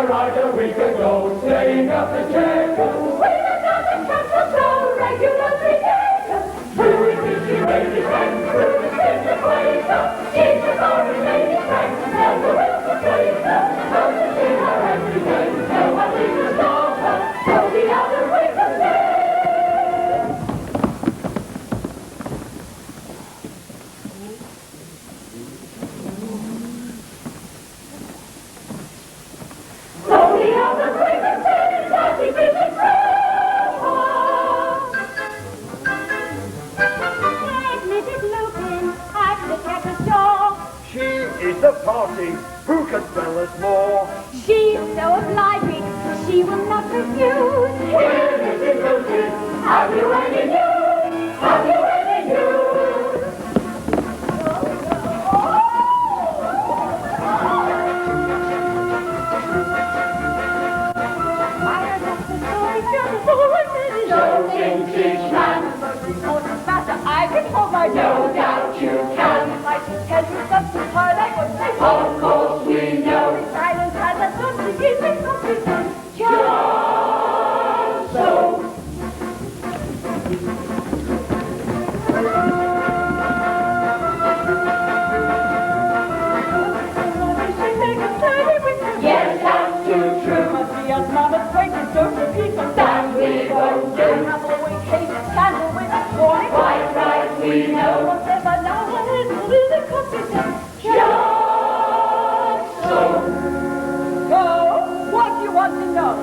a ride a week ago, staying up the Chequers. With another couple so regular 3 days. Through the fishy lady friend, through the cinder Quaker. She's the foreign lady friend, and the Wilson Quaker. Come to see her every day, tell her we can stop her, so the other way from there. The party, who can tell us more? She is so obliging, she will not refuse. Well, Mrs. Lucy, have you any news? Have you any news? Joking, Fishman. What's matter? I can hold my No doubt you can. I can tell you something hard I would say. Of course we know. Silence has a something in it, something. Just so. Yes, that's too true. Must be as mama's acquaintance, don't repeat them. That we won't do. I've always hated scandal with a boy. Quite right, we know. Whatever now and then, really competent. Just so. So, what do you want to know?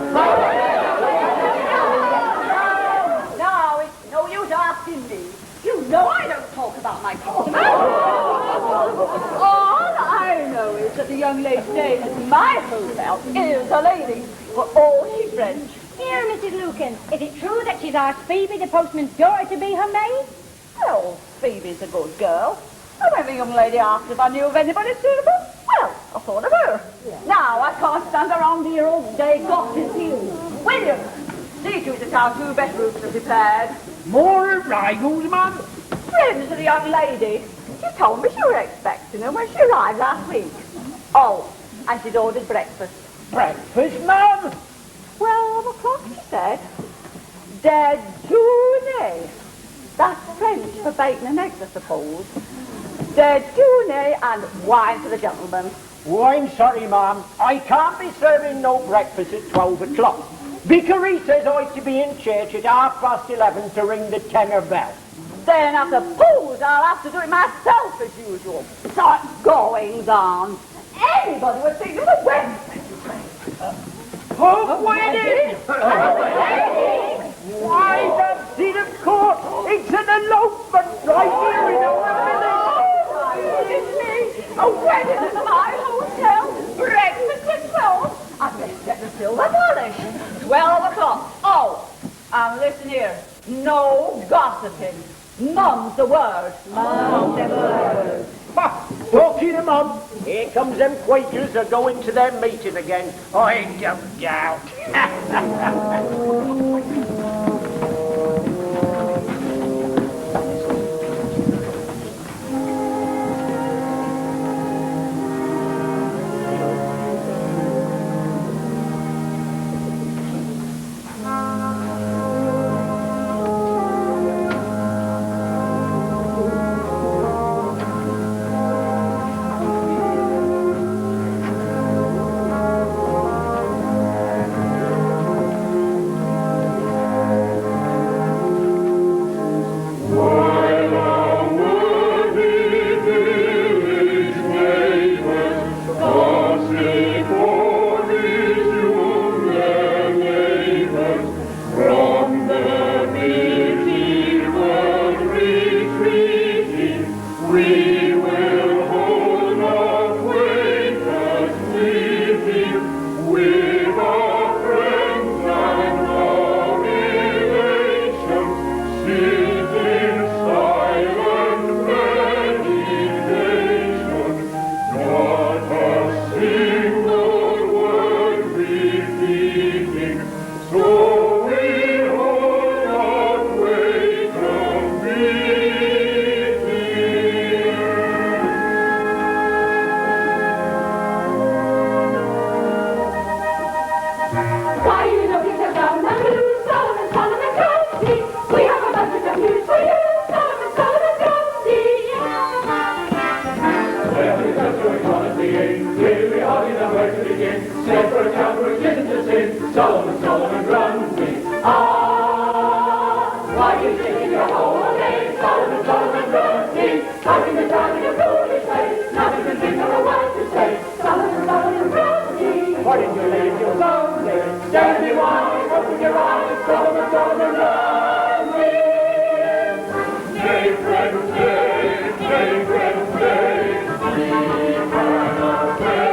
Now, it's no use asking me. You know I don't talk about my customers. All I know is that the young lady staying at my hotel is a lady, for all she's French. Here, Mrs. Lucan, is it true that she's asked Phoebe, the postman's daughter, to be her maid? Well, Phoebe's a good girl. And when the young lady asked if I knew of anybody suitable, well, I thought of her. Now, I can't stand around here all day gossiping you. William, see to it that our 2 bedrooms are prepared. More arrivals, ma'am? Friends of the young lady. She told me she was expecting her when she arrived last week. Oh, and she'd ordered breakfast. Breakfast, ma'am? 12 o'clock, she said. Déjeuner. That's French for bacon and eggs, I suppose. Déjeuner and wine for the gentlemen. Oh, I'm sorry, ma'am. I can't be serving no breakfast at 12 o'clock. Vicary says I'm to be in church at 11:30 to ring the tenor bell. Then I suppose I'll have to do it myself as usual. Such goings on. Anybody would think of a wedding. Oh, wedding! Why, that's it, of course. It's an elopement right here in our village. A wedding at my hotel. Breakfast at 12. I'd best get the silver polish. 12 o'clock. Oh, and listen here. No gossiping. Mum's the word. Mum's the word. Ha! Talking to Mum, here comes them Quakers a going to their meeting again. I don't doubt. listen to sing, Solomon Grundy. Ah, why you singing your holiday, Solomon Grundy? Talking the time in your foolish way, nothing to think or a word to say, Solomon Grundy. Why did you leave your Sunday? Stand me wide, open your eyes, Solomon Grundy. Nay, friend, nay, nay, friend, nay, eternal day.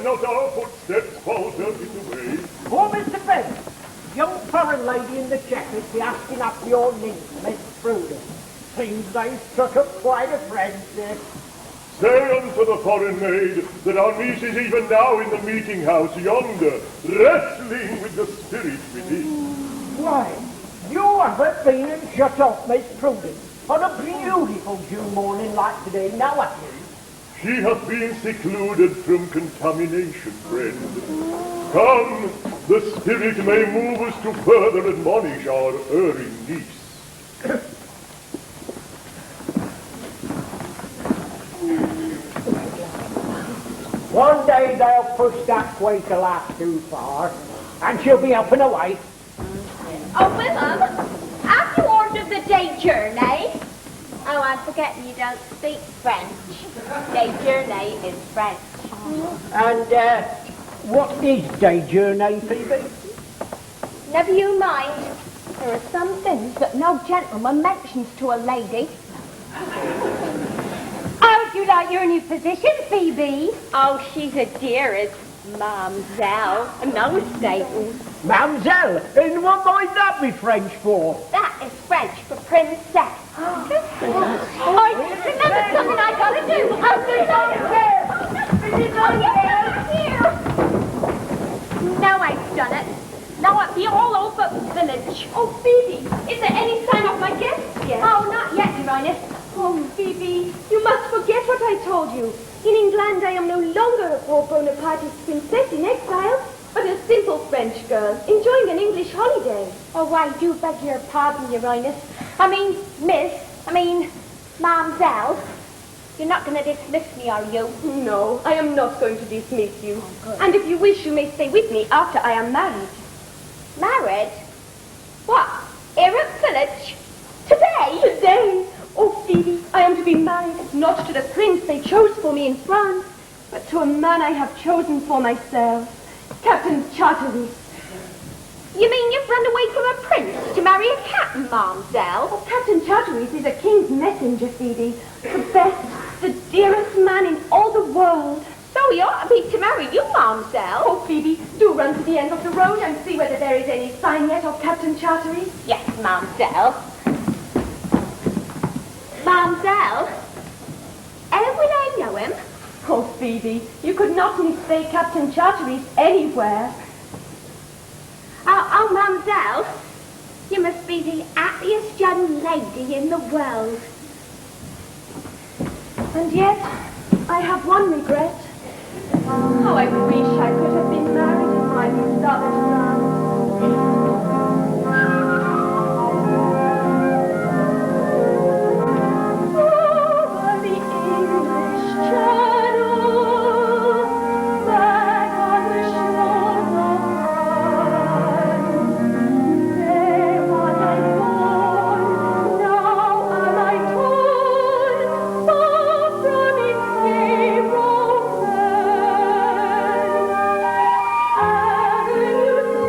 Not our footsteps falter in the way. Oh, Mr. Bennett, young foreign lady in the jacket be asking up your niece, Miss Prudence. Seems they struck up quite a friendship. Say unto the foreign maid that our niece is even now in the meeting house yonder, wrestling with the spirit within. Why, you haven't been and shut off Miss Prudence on a beautiful June morning like today, now have you? She hath been secluded from contamination, friend. Come, the spirit may move us to further admonish our erring niece. One day they'll push that Quaker lass too far, and she'll be up and away. Oh, Willem, have you ordered the day journey? Oh, I'm forgetting you don't speak French. Day journey is French. And, what is day journey, Phoebe? Never you mind. There are some things that no gentleman mentions to a lady. How do you like your new position, Phoebe? Oh, she's a dear as Mamselle. No staples. Mamselle, and what might that be French for? That is French for princess. I remember something I gotta do. I'll be here. No, I've done it. Now I'll be all over the village. Oh, Phoebe, is there any sign of my guests yet? Oh, not yet, Your Highness. Oh, Phoebe, you must forget what I told you. In England, I am no longer a poor Bonapartist princess in exile, but a simple French girl enjoying an English holiday. Oh, I do beg your pardon, Your Highness. Mamselle. You're not going to dismiss me, are you? No, I am not going to dismiss you. And if you wish, you may stay with me after I am married. Married? What? Here at village? Today? Today? Oh, Phoebe, I am to be married not to the prince they chose for me in France, but to a man I have chosen for myself, Captain Charteris. You mean you've run away from a prince to marry a captain, Mamselle? Oh, Captain Charteris is a king's messenger, Phoebe. The best, the dearest man in all the world. So he ought to be to marry you, Mamselle. Oh, Phoebe, do run to the end of the road and see whether there is any sign yet of Captain Charteris. Yes, Mamselle. Mamselle, how will I know him? Oh, Phoebe, you could not mistake Captain Charteris anywhere. Oh, Mamselle, you must be the happiest young lady in the world. And yet, I have one regret. How I wish I could have been married in my beloved France. Over the English Channel, back on the shores of France, there was I born, now am I torn, far from its gay romance. Avenues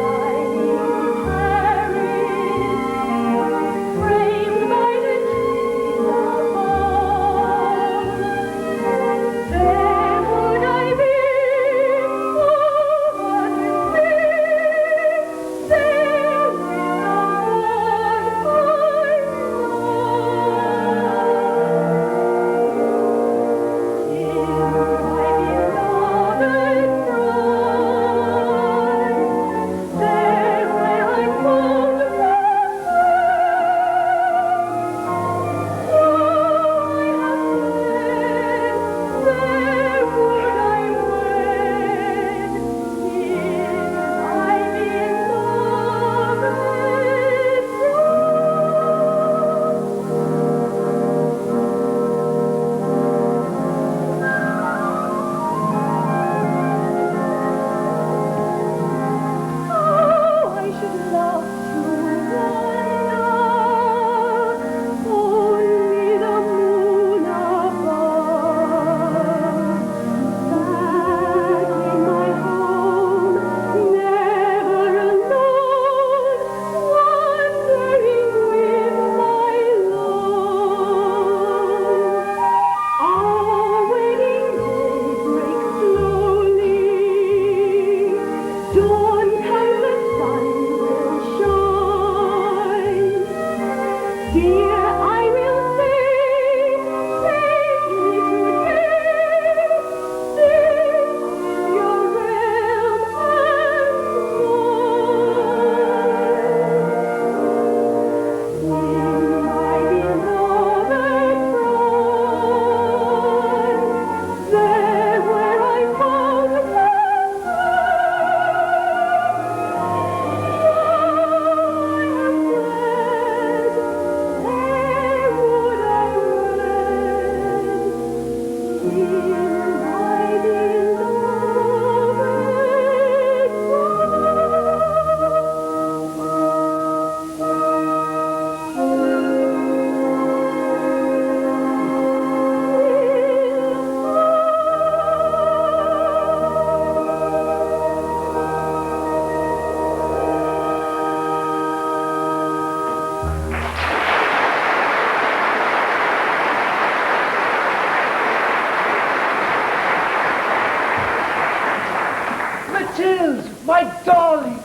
My darling!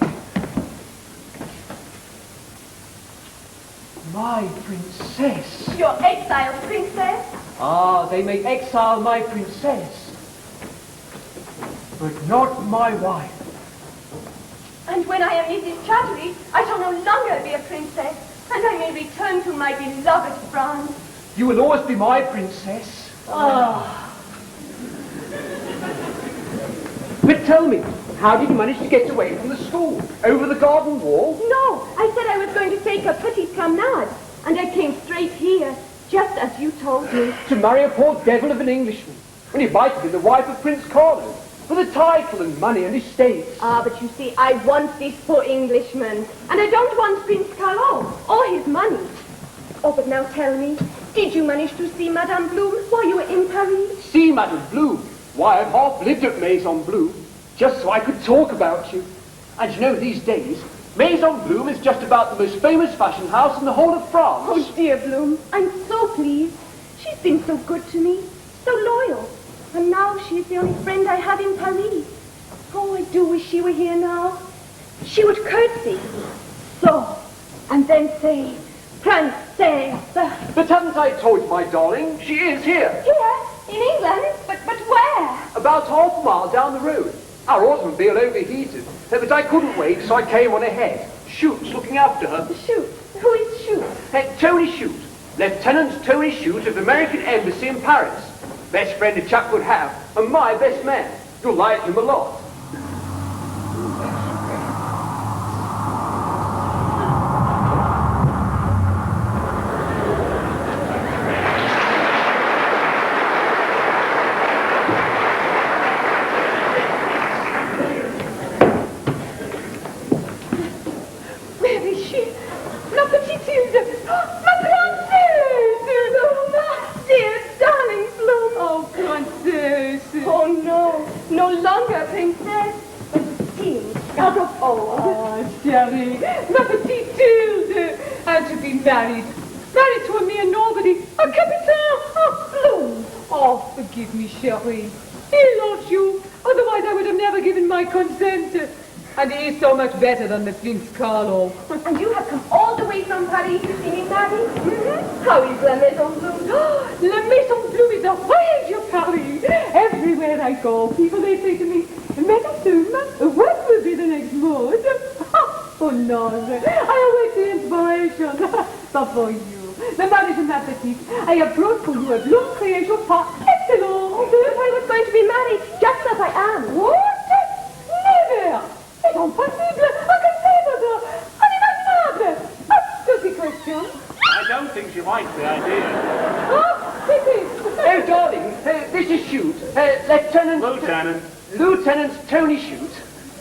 My princess! Your exiled princess? Ah, they may exile my princess, but not my wife. And when I am Mrs. Chatterley, I shall no longer be a princess, and I may return to my beloved France. You will always be my princess. Ah. But tell me, how did you manage to get away from the school? Over the garden wall? No, I said I was going to take a pretty promenade, and I came straight here, just as you told me. To marry a poor devil of an Englishman, when you might have been the wife of Prince Carlo, with a title and money and estates. Ah, but you see, I want this poor Englishman, and I don't want Prince Carlo or his money. Oh, but now tell me, did you manage to see Madame Bloom while you were in Paris? See, Madame Bloom? Why, I've half lived at Maison Bloom, just so I could talk about you. And you know, these days, Maison Bloom is just about the most famous fashion house in the whole of France. Oh, dear Bloom, I'm so pleased. She's been so good to me, so loyal. And now she's the only friend I have in Paris. Oh, I do wish she were here now. She would curtsy. So, and then say, Princess. But haven't I told you, my darling, she is here. Here? In England? But where? About half a mile down the road. Our automobile overheated, but I couldn't wait, so I came on ahead. Shoot's looking after her. Shoot. Who is Shoot? Tony Shoot. Lieutenant Tony Shoot of the American Embassy in Paris. Best friend a chap could have, and my best man. You'll like him a lot. Where is she? La petite Hilde. Ma princesse. My dear darling Bloom. Oh, princess. Oh, no. No longer princess, but still out of all. Oh, chérie, ma petite Hilde. And to be married. Married to a mere nobody. A capitaine. Oh, Bloom. Oh, forgive me, chérie. He loves you. Otherwise, I would have never given my consent. And he is so much better than the Prince Carlo. And you have come all the way from Paris to see me married? How is La Maison Bloom? La Maison Bloom is a rage of Paris. Everywhere I go, people, they say to me, Madame Bloom, what will be the next mode? Oh, no, I await the inspiration. But for you, Madame ma petite, I have brought for you a Bloom creation par excellence. But I was going to be married just as I am. What? Never! C'est impossible! Inconceivable! Unimaginable! Stupid question. I don't think she likes the idea. Oh, pity! Oh, darling, this is Shoot. Lieutenant Tony Shoot.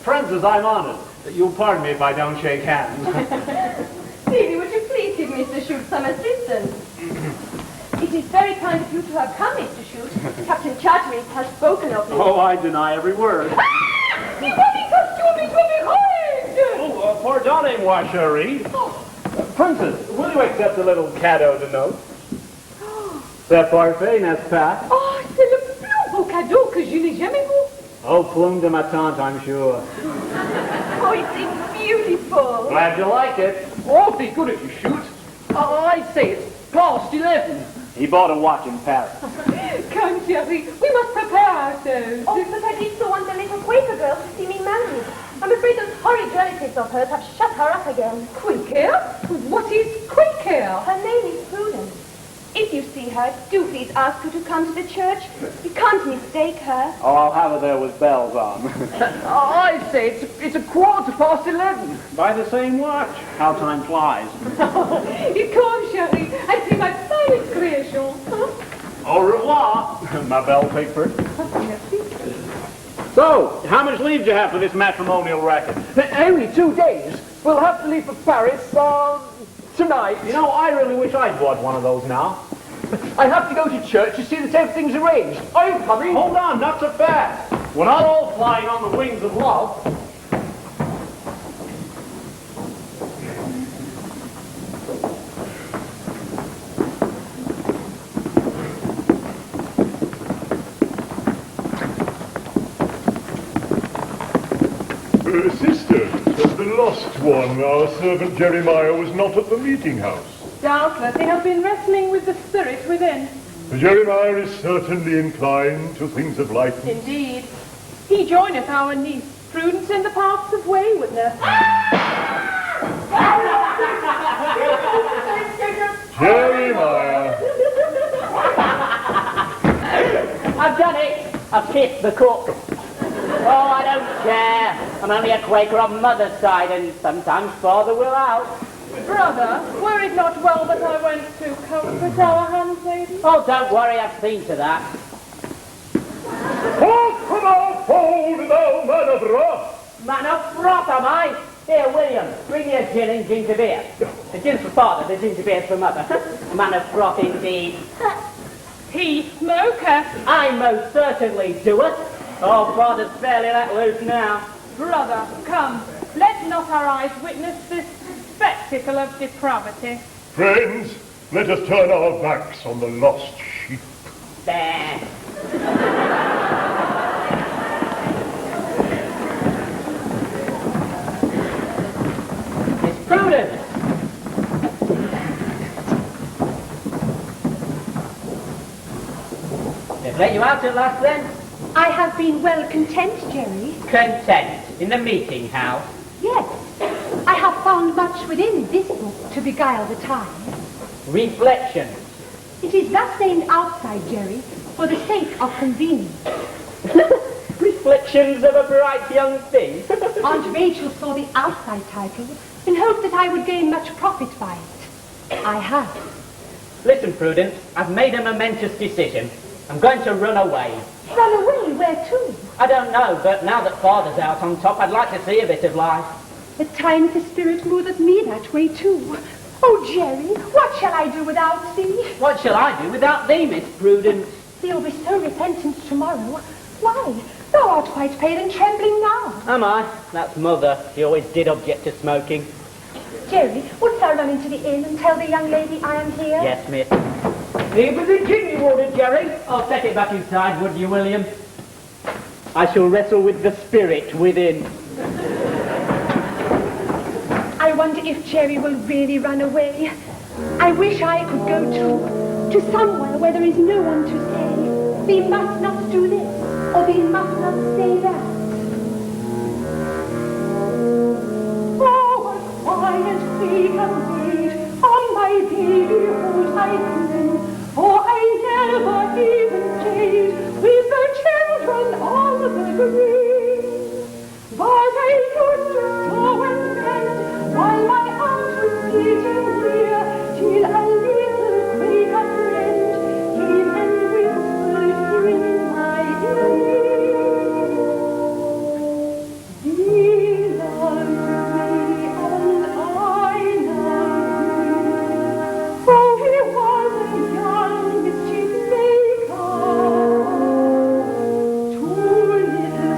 Francis, I'm honored. You'll pardon me if I don't shake hands. Phoebe, would you please give Mr. Shoot some assistance? It is very kind of you to have come, Mr. Shoot. Captain Charteris has spoken of you. Oh, I deny every word. You running costume is behind! Oh, pardonnez-moi, chérie. Princess, will you accept a little cadeau de note? C'est parfait, n'est-ce pas? Oh, c'est le plus beau cadeau que je n'ai jamais vu. Oh, plume de ma tante, I'm sure. Oh, it's beautiful. Glad you like it. Awfully good at you, Shoot. I'd say it's past 11. He bought a watch in Paris. Come, chérie, we must prepare ourselves. Oh, but I did so want the little Quaker girl to see me married. I'm afraid those horrid relatives of hers have shut her up again. Quaker? What is Quaker? Her name is Prudence. If you see her, do please ask her to come to the church. You can't mistake her. Oh, I'll have her there with bells on. I'd say it's a quarter past 11. By the same watch. How time flies. You come, chérie. I see my finest creation. Au revoir, ma belle paper. Merci. So, how much leave do you have for this matrimonial racket? Only 2 days. We'll have to leave for Paris, tonight. You know, I really wish I'd bought one of those now. I have to go to church to see that everything's arranged. Are you coming? Hold on, not so fast. We're not all flying on the wings of love. Sister, the lost one, our servant Jeremiah, was not at the meeting house. Doubtless he has been wrestling with the spirit within. Jeremiah is certainly inclined to things of light. Indeed. He joineth our niece, Prudence, in the paths of waywardness. Jeremiah! I've done it. I've kissed the cook. Oh, I don't care. I'm only a Quaker on mother's side, and sometimes father will out. Brother, were it not well that I went to comfort our handmaiden? Oh, don't worry, I've seen to that. Forth from our fold, thou man of wrath! Man of wrath, am I? Here, William, bring your gin and ginger beer. The gin's for father, the ginger beer's for mother. Man of wrath indeed. He smoker. I most certainly do it. Oh, father's fairly let loose now. Brother, come, let not our eyes witness this spectacle of depravity. Friends, let us turn our backs on the lost sheep. There. It's Prudence. They've let you out at last then? I have been well content, Jerry. Content in the meeting house. Yes, I have found much within this book to beguile the time. Reflections. It is thus named outside, Jerry, for the sake of convenience. Reflections of a bright young thing. Aunt Rachel saw the outside title and hoped that I would gain much profit by it. I have. Listen, Prudence, I've made a momentous decision. I'm going to run away. Run away? Where to? I don't know, but now that father's out on top, I'd like to see a bit of life. At times the spirit moveth me that way too. Oh, Jerry, what shall I do without thee? What shall I do without thee, Miss Prudence? Thee'll be so repentant tomorrow. Why, thou art quite pale and trembling now. Am I? That's mother. She always did object to smoking. Jerry, wouldst thou run into the inn and tell the young lady I am here? Yes, miss. Leave with the gin you ordered, Jerry. I'll set it back inside, would you, William? I shall wrestle with the spirit within. I wonder if Jerry will really run away. I wish I could go to somewhere where there is no one to say, thee must not do this, or thee must not say that. Oh, what quiet we can wait, on my baby hold I cling, for I never even played with the children on the green. But I used to sew and mend while my aunt was sitting near, till a little Quaker friend came and whispered in my ear. He loved me and I loved him, for he was a young mischief maker. Two little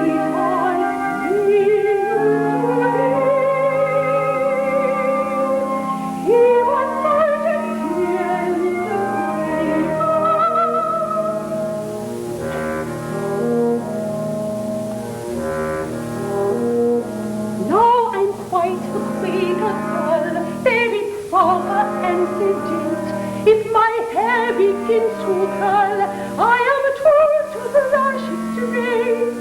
sweethearts we used to be. He was such a dear little Quaker. Now I'm quite a Quaker girl, very proper and sedate. If my hair begins to curl, I am told to brush it straight.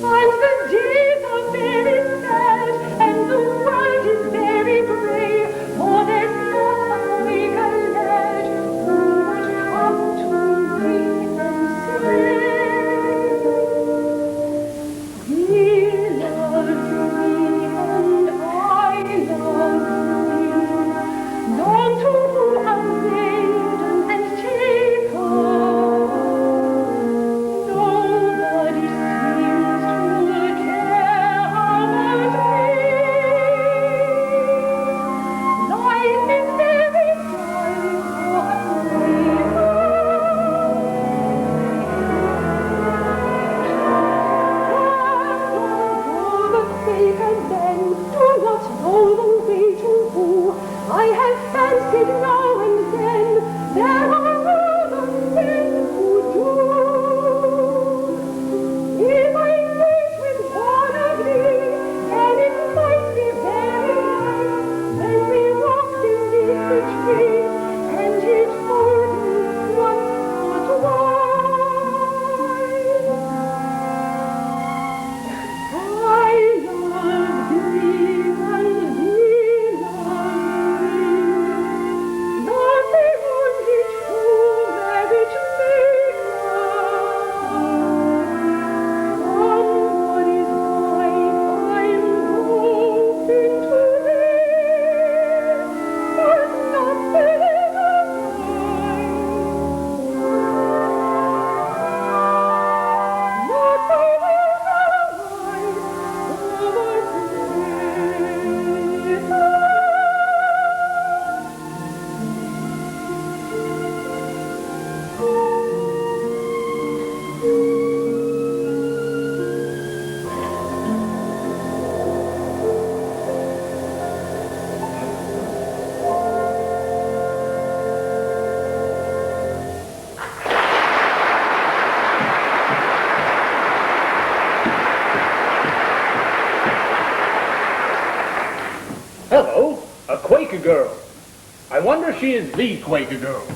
And the days are very sad, and the world is very grey, for there's not a Quaker lad who would come to me and say, he loves me and I love him. Long to woo a maiden and take her Quaker girl. I wonder if she is the Quaker girl.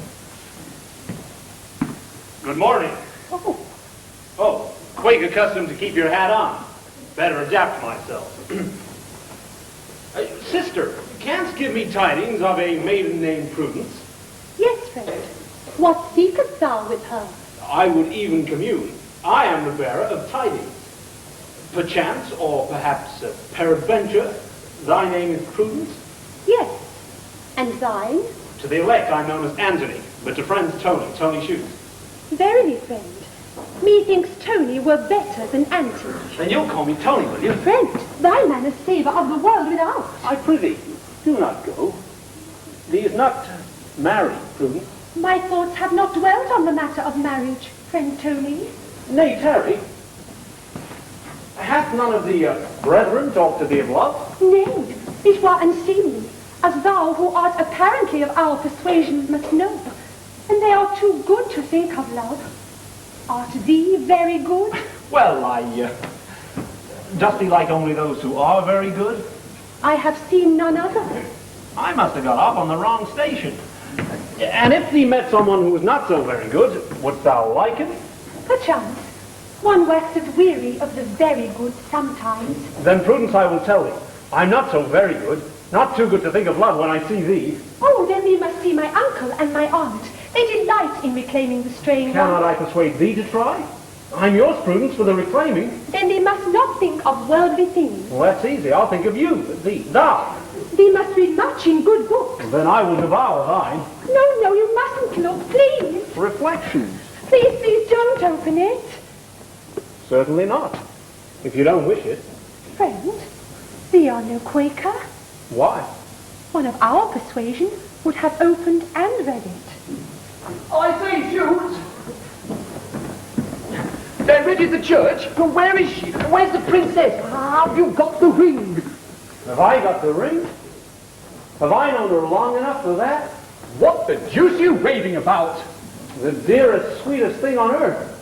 Good morning. Oh, Quaker custom to keep your hat on. Better adapt myself. Sister, canst give me tidings of a maiden named Prudence? Yes, friend. What seekest thou with her? I would even commune. I am the bearer of tidings. Perchance, or perhaps peradventure, thy name is Prudence? Yes. And thine? To the elect I'm known as Anthony, but to friends Tony Shoots. Verily, friend. Methinks Tony were better than Antony. Then you'll call me Tony, will you? Friend, thy man is savour of the world without. I prithee, do not go. Thee is not married, Prudence. My thoughts have not dwelt on the matter of marriage, friend Tony. Nay, tarry. Hath none of the brethren talked to thee of love? Nay, it were unseemly, as thou who art apparently of our persuasion must know. And they are too good to think of love. Art thee very good? Well, dost thee like only those who are very good? I have seen none other. I must have got off on the wrong station. And if thee met someone who was not so very good, wouldst thou like him? Perchance. One waxes weary of the very good sometimes. Then, Prudence, I will tell thee. I'm not so very good, not too good to think of love when I see thee. Oh, then we must see my uncle and my aunt. They delight in reclaiming the straying Cannot one. I persuade thee to try? I'm yours, Prudence, for the reclaiming. Then they must not think of worldly things. Well, that's easy. I'll think of you, thou. They must read much in good books. Then I will devour thine. No, you mustn't look, please. Reflections. Please, don't open it. Certainly not, if you don't wish it. Friend, thee are no Quaker. Why? One of our persuasion would have opened and read it. I say, Shoots! They're ready at the church, but where is she? Where's the princess? Have you got the ring? Have I got the ring? Have I known her long enough for that? What the deuce are you raving about? The dearest, sweetest thing on earth.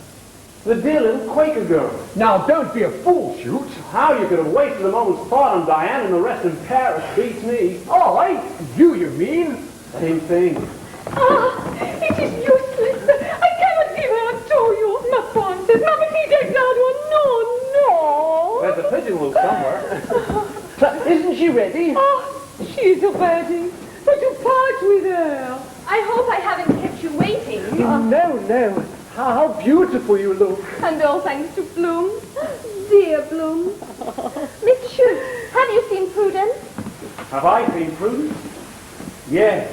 The dear little Quaker girl. Now, don't be a fool, Shoots. How you could have wasted a moment's thought on Diane and the rest in Paris beats me. You mean? Same thing. It is useless. I cannot give her to you, ma princess. Ma petite Exardois. No. There's a pigeon loose somewhere. Isn't she ready? She's ready. But you part with her. I hope I haven't kept you waiting. No. How beautiful you look. And all thanks to Bloom. Dear Bloom. Miss Schultz, have you seen Prudence? Have I seen Prudence? Yes.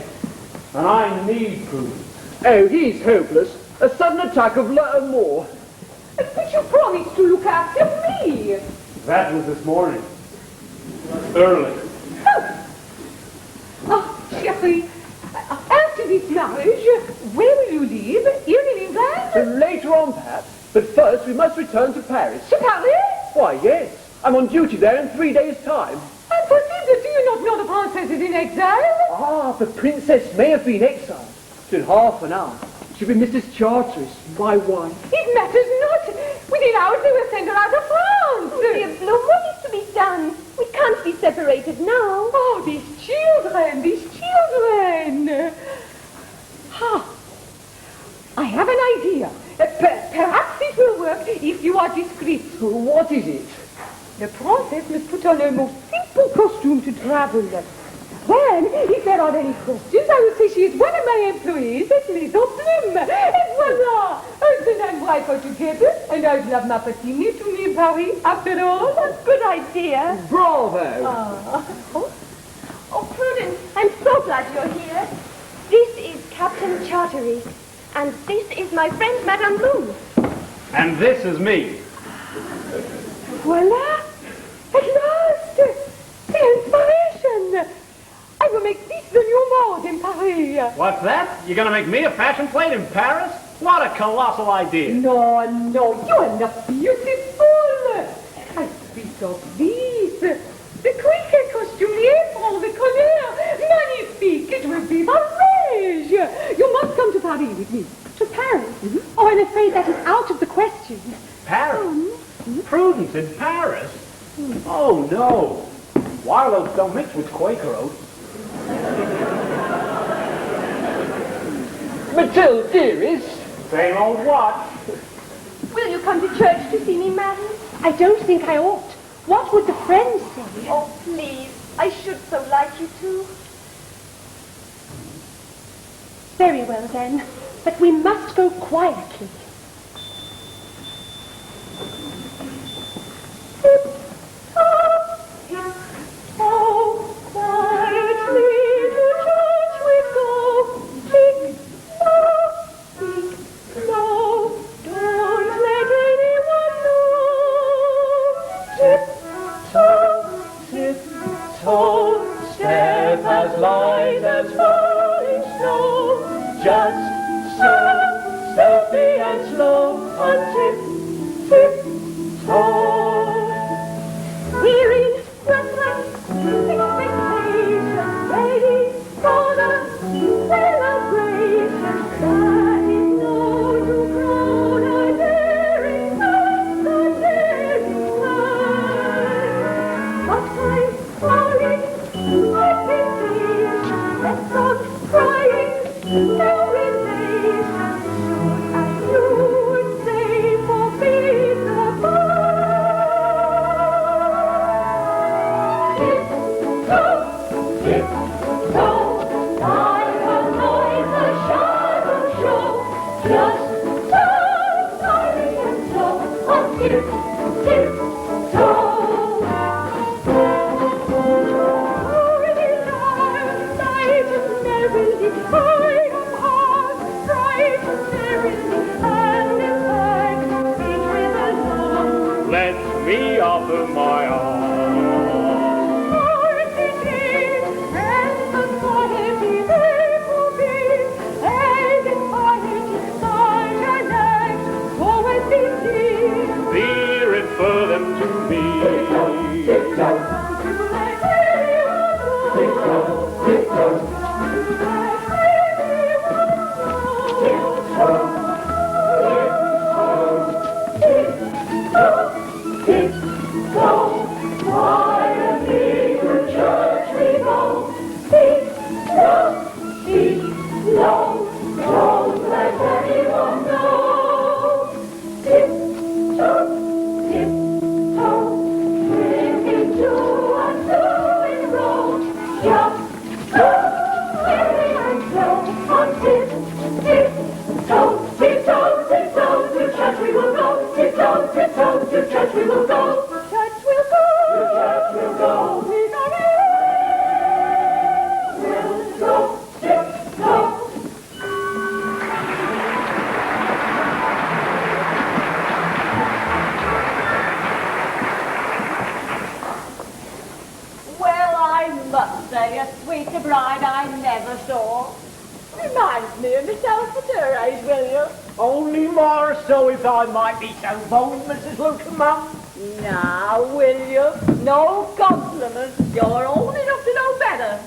And I need Prudence. Oh, he's hopeless. A sudden attack of l'amour. But you promised to look after me. That was this morning. Early. Chérie, after this marriage, where will you live? Here in England? Later on, perhaps. But first, we must return to Paris. To Paris? Why, yes. I'm on duty there in 3 days' time. And Mathilde, do you not know the princess is in exile? The princess may have been exiled. In half an hour. She'll be Mrs. Charteris, my wife. It matters not. Within hours they will send her out of France. Dear Bloom, what is to be done? We can't be separated now. Oh, these children. I have an idea. Perhaps it will work if you are discreet. What is it? The princess must put on a most simple costume to travel. Then, if there are any questions, I will say she is one of my employees at Maison Plume. And voila! Husband and wife are together, and I will have ma petite to me in Paris after all. Good idea. Bravo! Oh, Prudence, I'm so glad you're here. This is Captain Charteris, and this is my friend, Madame Bloom. And this is me. Voila! At last! The inspiration! I will make this the new mode in Paris. What's that? You're going to make me a fashion plate in Paris? What a colossal idea. No, you are not beautiful. I speak of this. The Quaker costume, the apron, the collar. Magnifique. It will be the rage. You must come to Paris with me. To Paris? Mm-hmm. Oh, I'm afraid that is out of the question. Paris? Prudence in Paris? Oh, no. Warlows don't mix with Quaker oats. Matilda, dearest. Same old watch. Will you come to church to see me married? I don't think I ought. What would the friends say? Oh, please. I should so like you to. Very well then, but we must go quietly. Oh, quietly to church we go. Tick, no, don't let anyone know. Tip-toe, step as light as falling snow. Just so, stealthy and slow, on tip-toe. We're in breathless expectation, ready for the celebration. That is known to crown a daring man, the daring man. But I'm falling, hesitation, let's on crying, no relation. Should, as you would say, forbid the Let me offer my arms. Be refer them to me. Sweeter bride I never saw. Reminds me of myself at her age, will you? Only more so if I might be so bold, Mrs. Lucan, ma'am. Now, will you? No compliments. You're old enough to know better.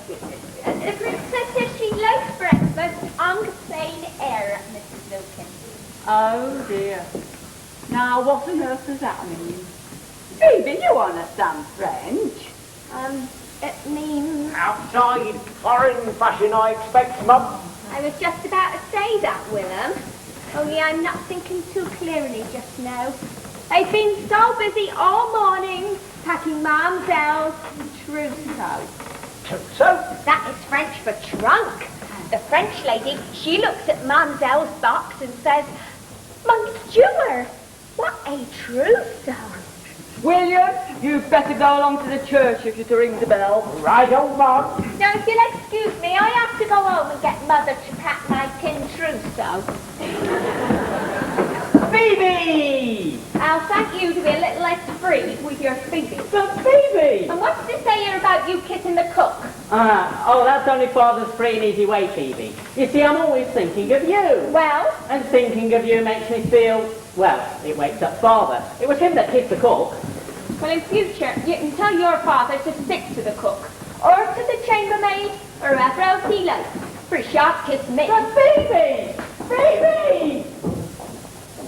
The princess says she likes breakfast on plain air, Mrs. Lucan. Oh, dear. Now, what on earth does that mean? Phoebe, you understand French. It means... Outside foreign fashion, I expect, mum. I was just about to say that, Willem. Only I'm not thinking too clearly just now. I've been so busy all morning packing Mamselle's trousseau. Trousseau? That is French for trunk. The French lady, she looks at Mamselle's box and says, Monsieur, what a trousseau. William, you'd better go along to the church if you're to ring the bell. Right, old man. Now, if you'll excuse me, I have to go home and get Mother to pack my tin trousseau. Phoebe! I'll thank you to be a little less free with your Phoebe. But Phoebe! And what's to say here about you kissing the cook? Oh, that's only Father's free and easy way, Phoebe. You see, I'm always thinking of you. Well? And thinking of you makes me feel, well, it wakes up Father. It was him that kissed the cook. Well, in future, you can tell your father to stick to the cook, or to the chambermaid, or whoever else he likes, for a sharp kiss me. But Phoebe! Phoebe!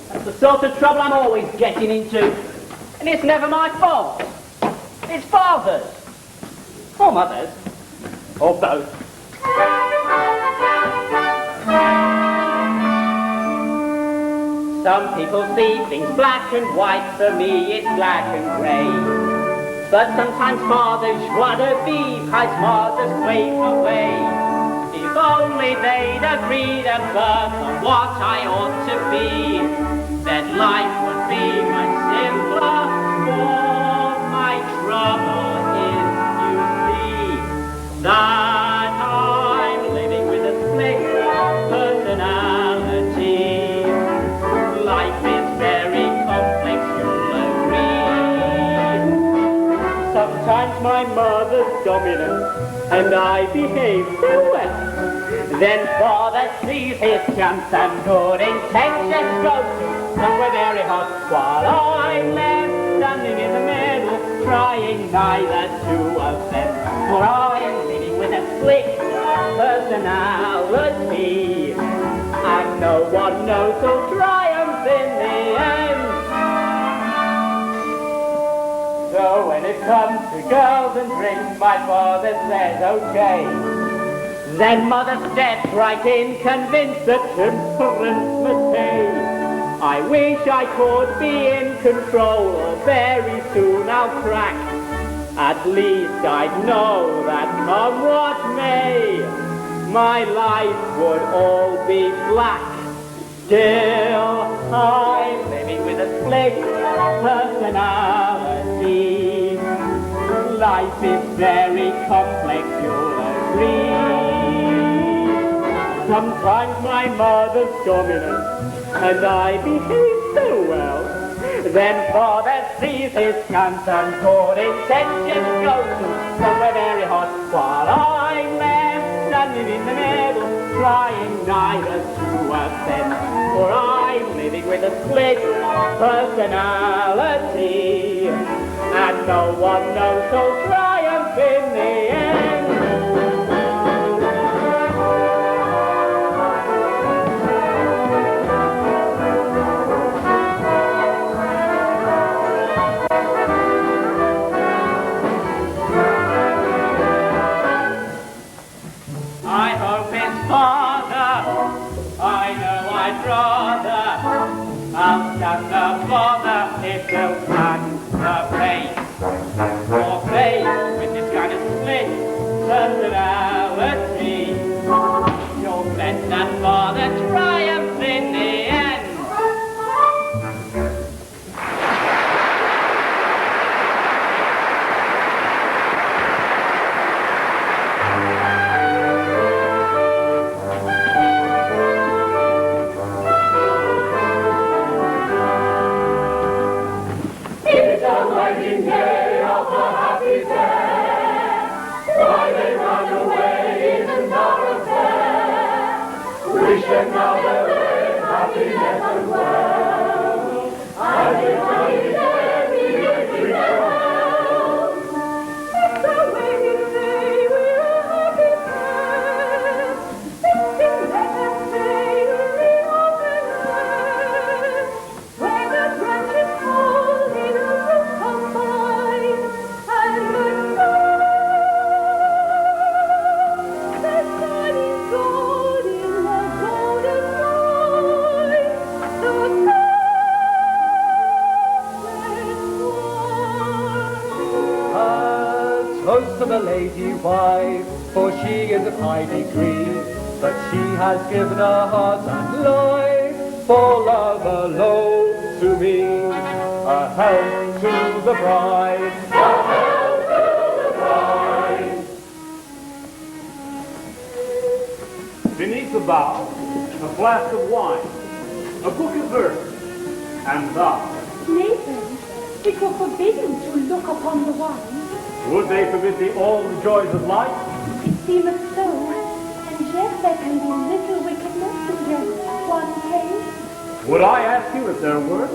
That's the sort of trouble I'm always getting into. And it's never my fault. It's Father's. Or Mother's. Or both. Some people see things black and white, for me it's black and grey. But sometimes father's joie de vivre has mother's wave away. If only they'd agreed at birth on what I ought to be, then life would be much simpler, for my trouble is, you see, that I'm living with a split personality. Life is very complex, you'll agree. Sometimes my mother's dominant, and I behave so well. Then father sees his chance and good intentions go to somewhere very hot, while I'm left standing in the middle, trying neither two of them. For I'm living with a split personality, and no one knows who'll triumph in the end. So when it comes to girls and drinks, my father says okay. Then mother steps right in, convinced that temperance must pay. I wish I could be in control, or very soon I'll crack. At least I'd know that come what may, my life would all be black. Still, I'm living with a split personality. Life is very complex, you'll agree. Sometimes my mother's dominant, and I behave so well. Then father sees his chance and good intentions go to somewhere very hot, while I'm left standing in the middle, trying neither to ascend. For I'm living with a split personality, and no one knows who'll triumph in the end. I hope his father, I know I'd rather, I'll stand the bother if they'll stand the pain. Or face with this kind of split personality, you'll let that father triumph in the end. It's a wedding day of a happy pair. Why they run away isn't our affair. Wish them now their happiness and well. As if wedding day we make it well. It's a wedding day, we're a happy pair. Sitting let say the open air, where the branches fall in a rooftop vine, and the sun is gold in the golden light, the A toast to the lady wife, for she is of high degree, but she has given her heart and life for love alone to me. A health to the bride. Beneath the bough, a flask of wine, a book of verse, and thou. Nathan, it were forbidden to look upon the wine. Would they forbid thee all the joys of life? It seemeth so, and yet there can be little wickedness in just one case. Would I ask you if there were?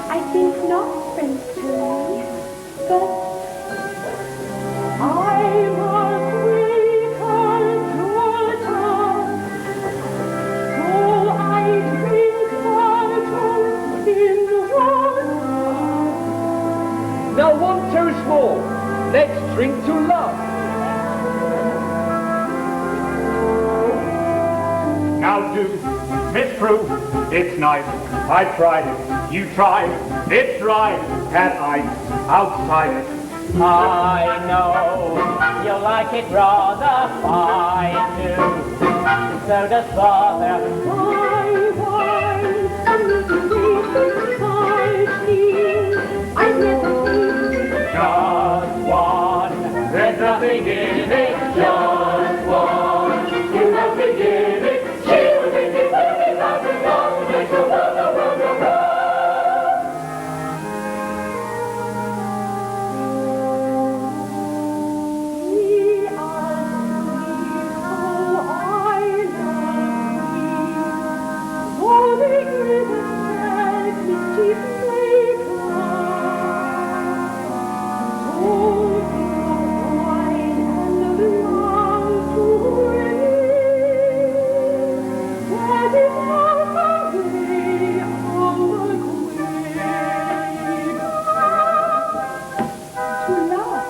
I think not, Prince Julie, but I'm a Quaker daughter, so I drink my toast in water. Now one toast more. Let's drink to love. Now do, Miss Pro true, it's nice. I tried it, you tried, it's right. Had ice outside it. I know you like it rather fine too. So does father. Why, some little ways I've never seen. Just one, there's nothing in it. Just one, You must begin it. She was in the 30,000 dollars to make the world go round and round. We are sweet, oh I love thee. Rolling rivers spread mischief maker. Told me of wine and of love to win. That is all the way our queen. To love.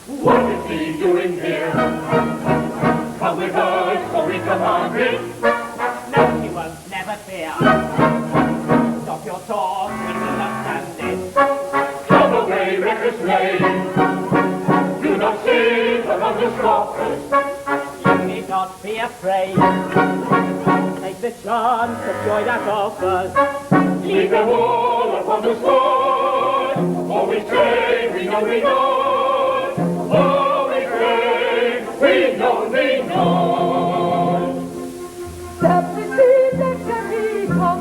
What is he doing here? Come with us, or we command him. no, he won't, never fear. Stop your talk, we will understand it. Come away, reckless slave. Do not sit among the scoffers. You need not be afraid. Take the chance of joy that offers. Leave them all upon the sword. Or we say, we know, we know. Oh, we say, we know, we know. Come with me to Paris. Come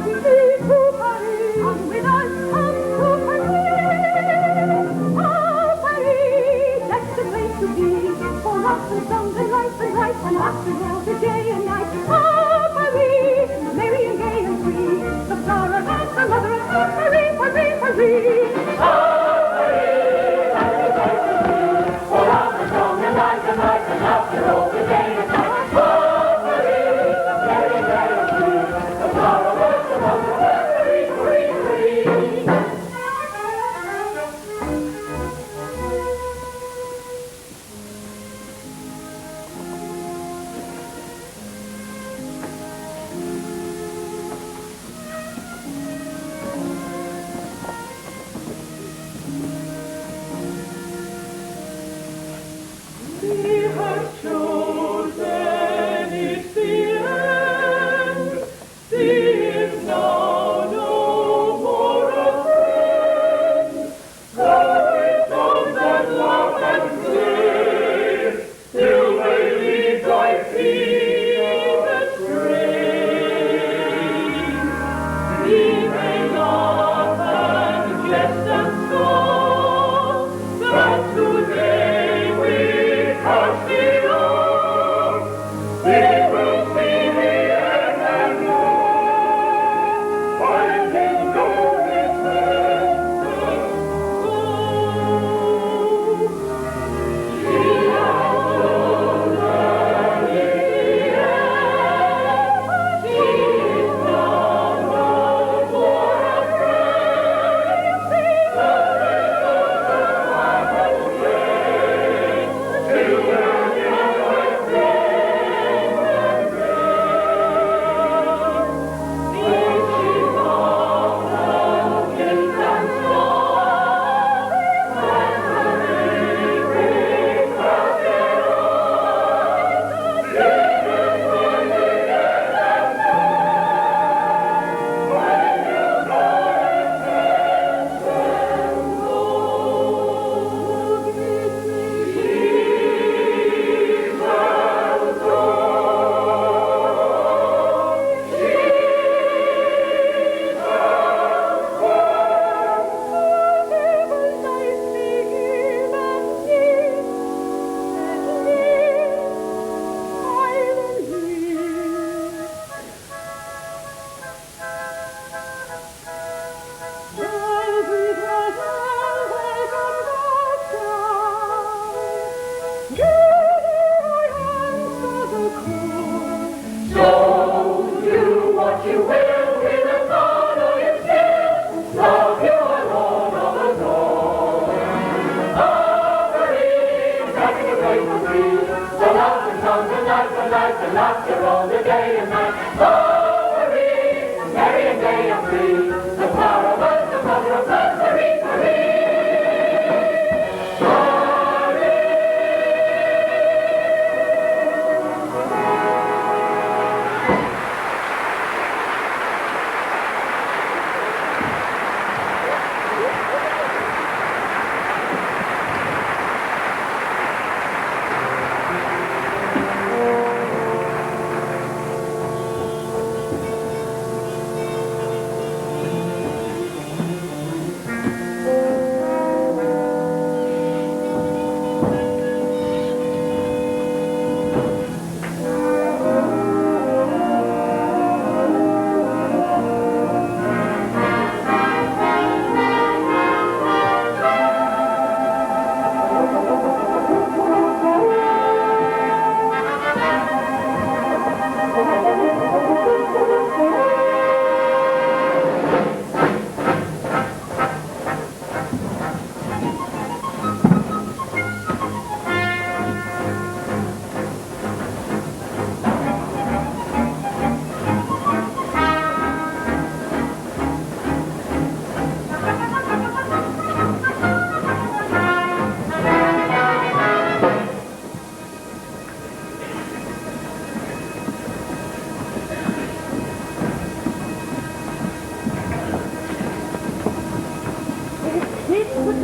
with us, come to Paris. Ah, Paris, that's the place to be. For lots of songs and life and life and laughter all the day and night. Ah, Paris, merry and gay and free. The flower of us, the mother of us, Paris, Paris, Paris. Oh, Paris, that's the place to be. For lots of songs and life and laughter all the day and night.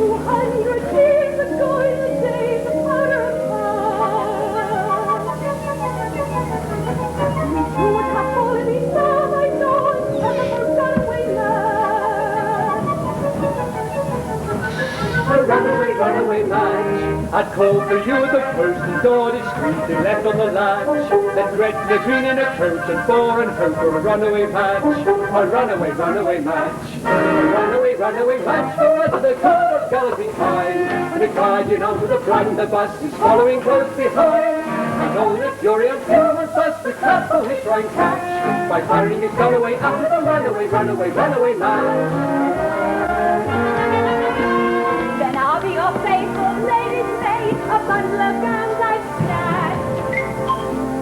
200 years ago in the days of you would have fallen in love, I know, and never runaway man. Runaway match. I'd call for you at the post and door discreetly left on the latch. Then thread the green in a coach and four and hope for a runaway match. A runaway match. A runaway match for whether the car or galloping kind. And the guardian onto the blunderbuss is following close behind. And all the fury and fume and fuss the clap will hit try and catch by firing his gun away after the runaway match. Then I'll be your faithful lady's maid, a bundle of gowns I'd snatch,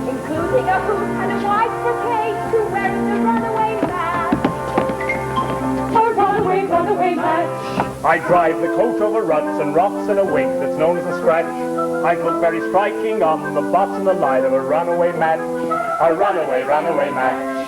including a hoop and a white brocade to wear in the runaway match. A runaway match. I drive the coach over ruts and rocks in a wig that's known as a scratch. I look very striking on the bottom of the line of a runaway match. A runaway match.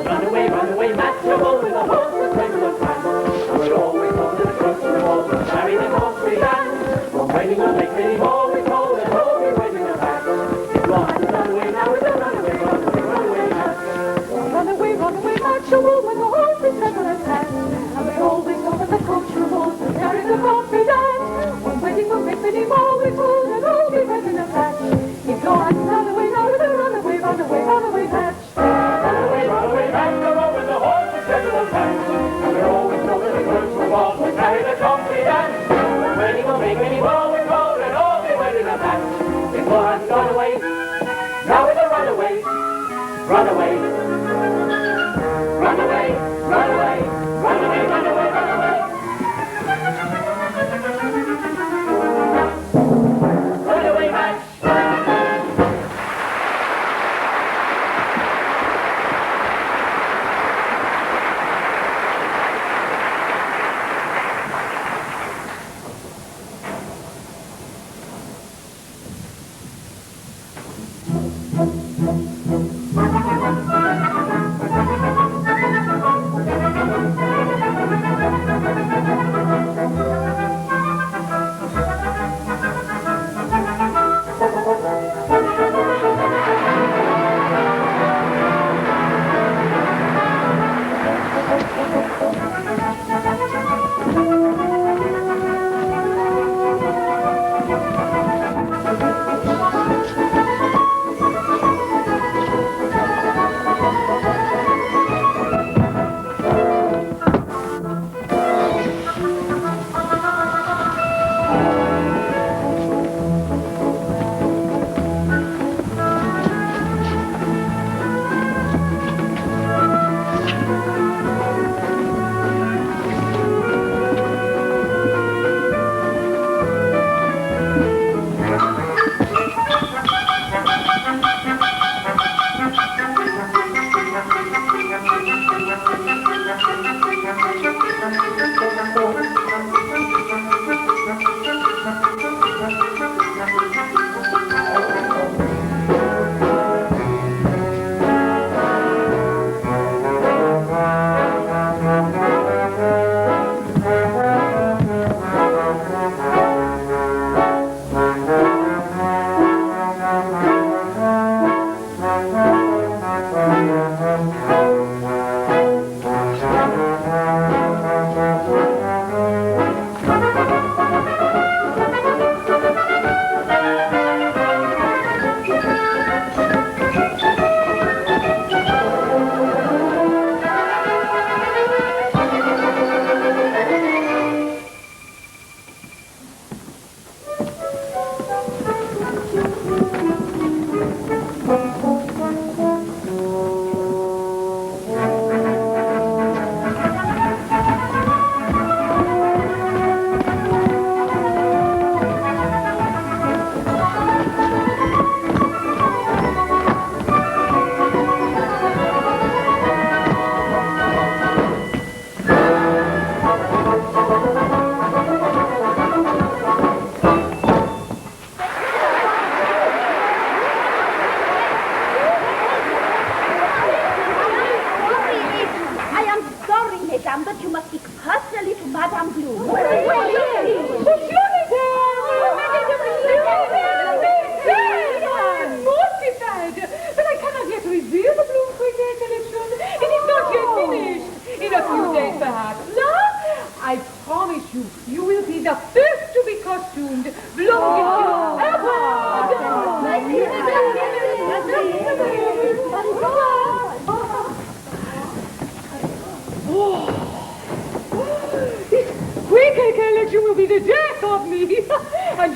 Runaway match, a bull with a horse with pendulum pants. I would always hold to the crooks and walls and carry the horse behind. One waiting will make many more, we call it all be waiting a match. If you want to run away now, it's a runaway match. Runaway match, a woman, a horse with pendulum pants. And we always go with the coach and walls and carry the horse behind. One waiting will make many more, we call it all be waiting a match. If you want to run away now, it's a runaway match. Runaway match, the road with the horse with pendulum pants. And we're always know that the crooks and walls will carry the company dance. One waiting will make many more, we call it all be waiting a match. If one gone away, now it's a runaway. Runaway. Runaway match.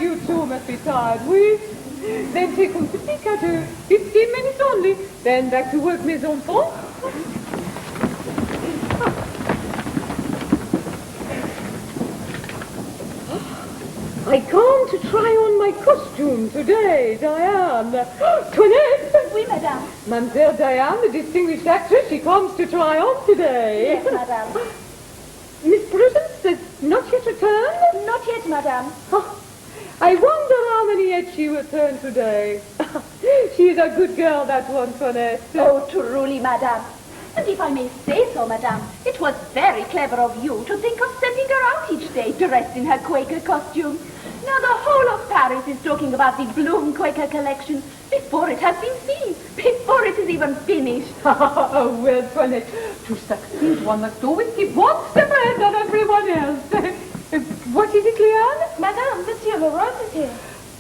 you too must be tired, oui? Then take un petit quart d'heure, 15 minutes only. Then back to work, mes enfants. I come to try on my costume today, Diane. Toinette! Oui, madame. Mademoiselle Diane, the distinguished actress, she comes to try on today. Yes, madame. Miss Prudence has not yet returned? Not yet, madame. Oh, I wonder how many yet she will turn today. She's a good girl, that one, Toinette. Oh, truly, madame. And if I may say so, madame, it was very clever of you to think of sending her out each day dressed in her Quaker costume. Now the whole of Paris is talking about the Bloom Quaker collection before it has been seen, before it is even finished. Oh, well, Toinette, to succeed one must always keep one step ahead of everyone else. What is it, Leanne? Madame, Monsieur Royce is here.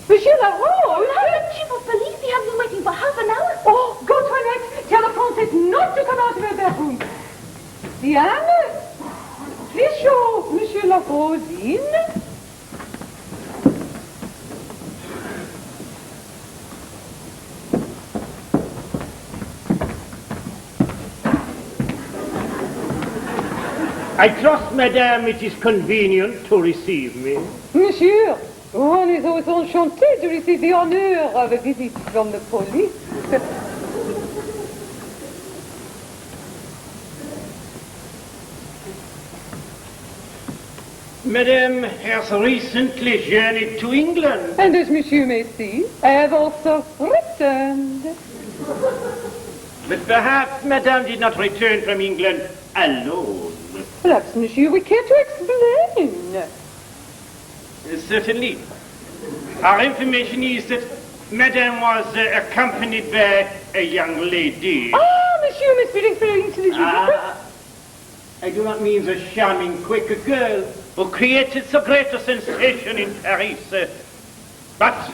Monsieur Laroche! Now the chief of police, he has been waiting for half an hour. Oh, go, Toinette. Tell the princess not to come out of her bedroom. Diane, please show Monsieur Laroche in. I trust, madame, it is convenient to receive me. Monsieur, one is always enchanté to receive the honor of a visit from the police. Madame has recently journeyed to England. And as Monsieur may see, I have also returned. But perhaps madame did not return from England alone. Perhaps, Monsieur, we care to explain. Certainly. Our information is that madame was accompanied by a young lady. Ah, Monsieur, Miss Prudence, I do not mean the charming Quaker girl who created so great a sensation in Paris, but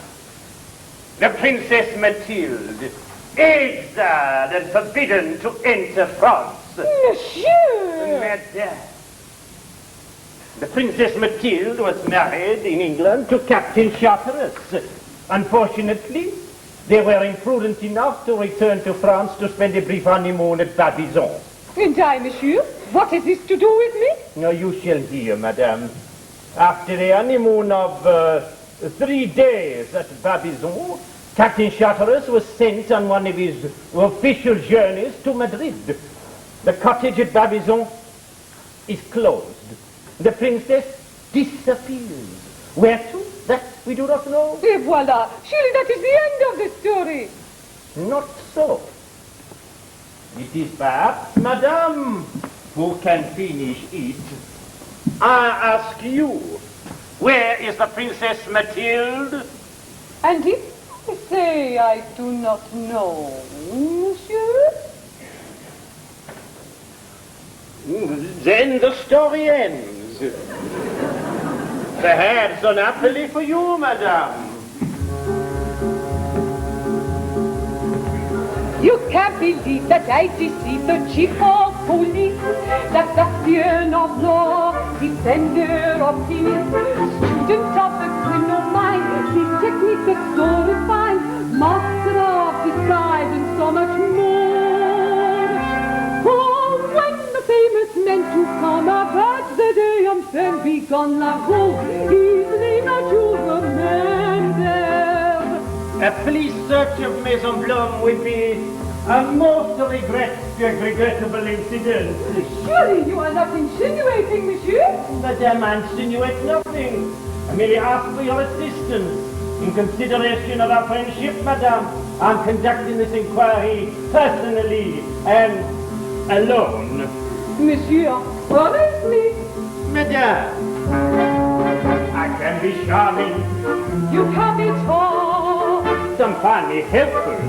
the Princess Mathilde, exiled and forbidden to enter France. Monsieur! Madame. The Princess Mathilde was married in England to Captain Charteris. Unfortunately, they were imprudent enough to return to France to spend a brief honeymoon at Barbizon. And I, Monsieur, what has this to do with me? Now you shall hear, madame. After a honeymoon of 3 days at Barbizon, Captain Charteris was sent on one of his official journeys to Madrid. The cottage at Barbizon is closed. The princess disappears. Where to? That we do not know. Et voilà. Surely that is the end of the story. Not so. It is perhaps madame who can finish it. I ask you, where is the Princess Mathilde? And if I say I do not know, Monsieur? Then the story ends. Perhaps unhappily for you, madame. You can't believe that I deceived the chief of police, that bastion of law, defender of peace, student of the criminal mind, the technique that's so refined, master of disguise and so much more. Oh, when the famous men to come about the day and be gone la road, his name that you remember. A police search of Maison Blum would be a most regrettable incident. Surely you are not insinuating, Monsieur? Madame, I insinuate nothing. I merely ask for your assistance. In consideration of our friendship, madame, I'm conducting this inquiry personally and alone. Monsieur, honestly? Madame, I can be charming. You can be tall. Some find me helpful.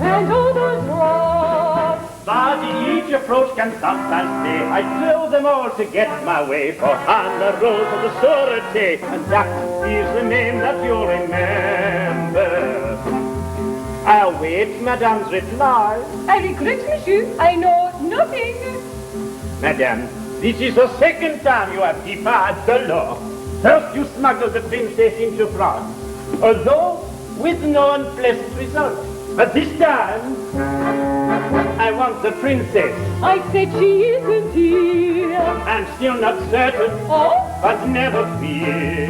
And others rough. But in each approach can sometimes say, I throw them all to get my way, for I'm the rose of the surety, and that is the name that you remember. I await madame's reply. I regret, Monsieur, I know nothing. Madame, this is the second time you have defied the law. First you smuggled the princess into France, although with no unpleasant result. But this time, I want the princess. I said she isn't here. I'm still not certain, but never fear.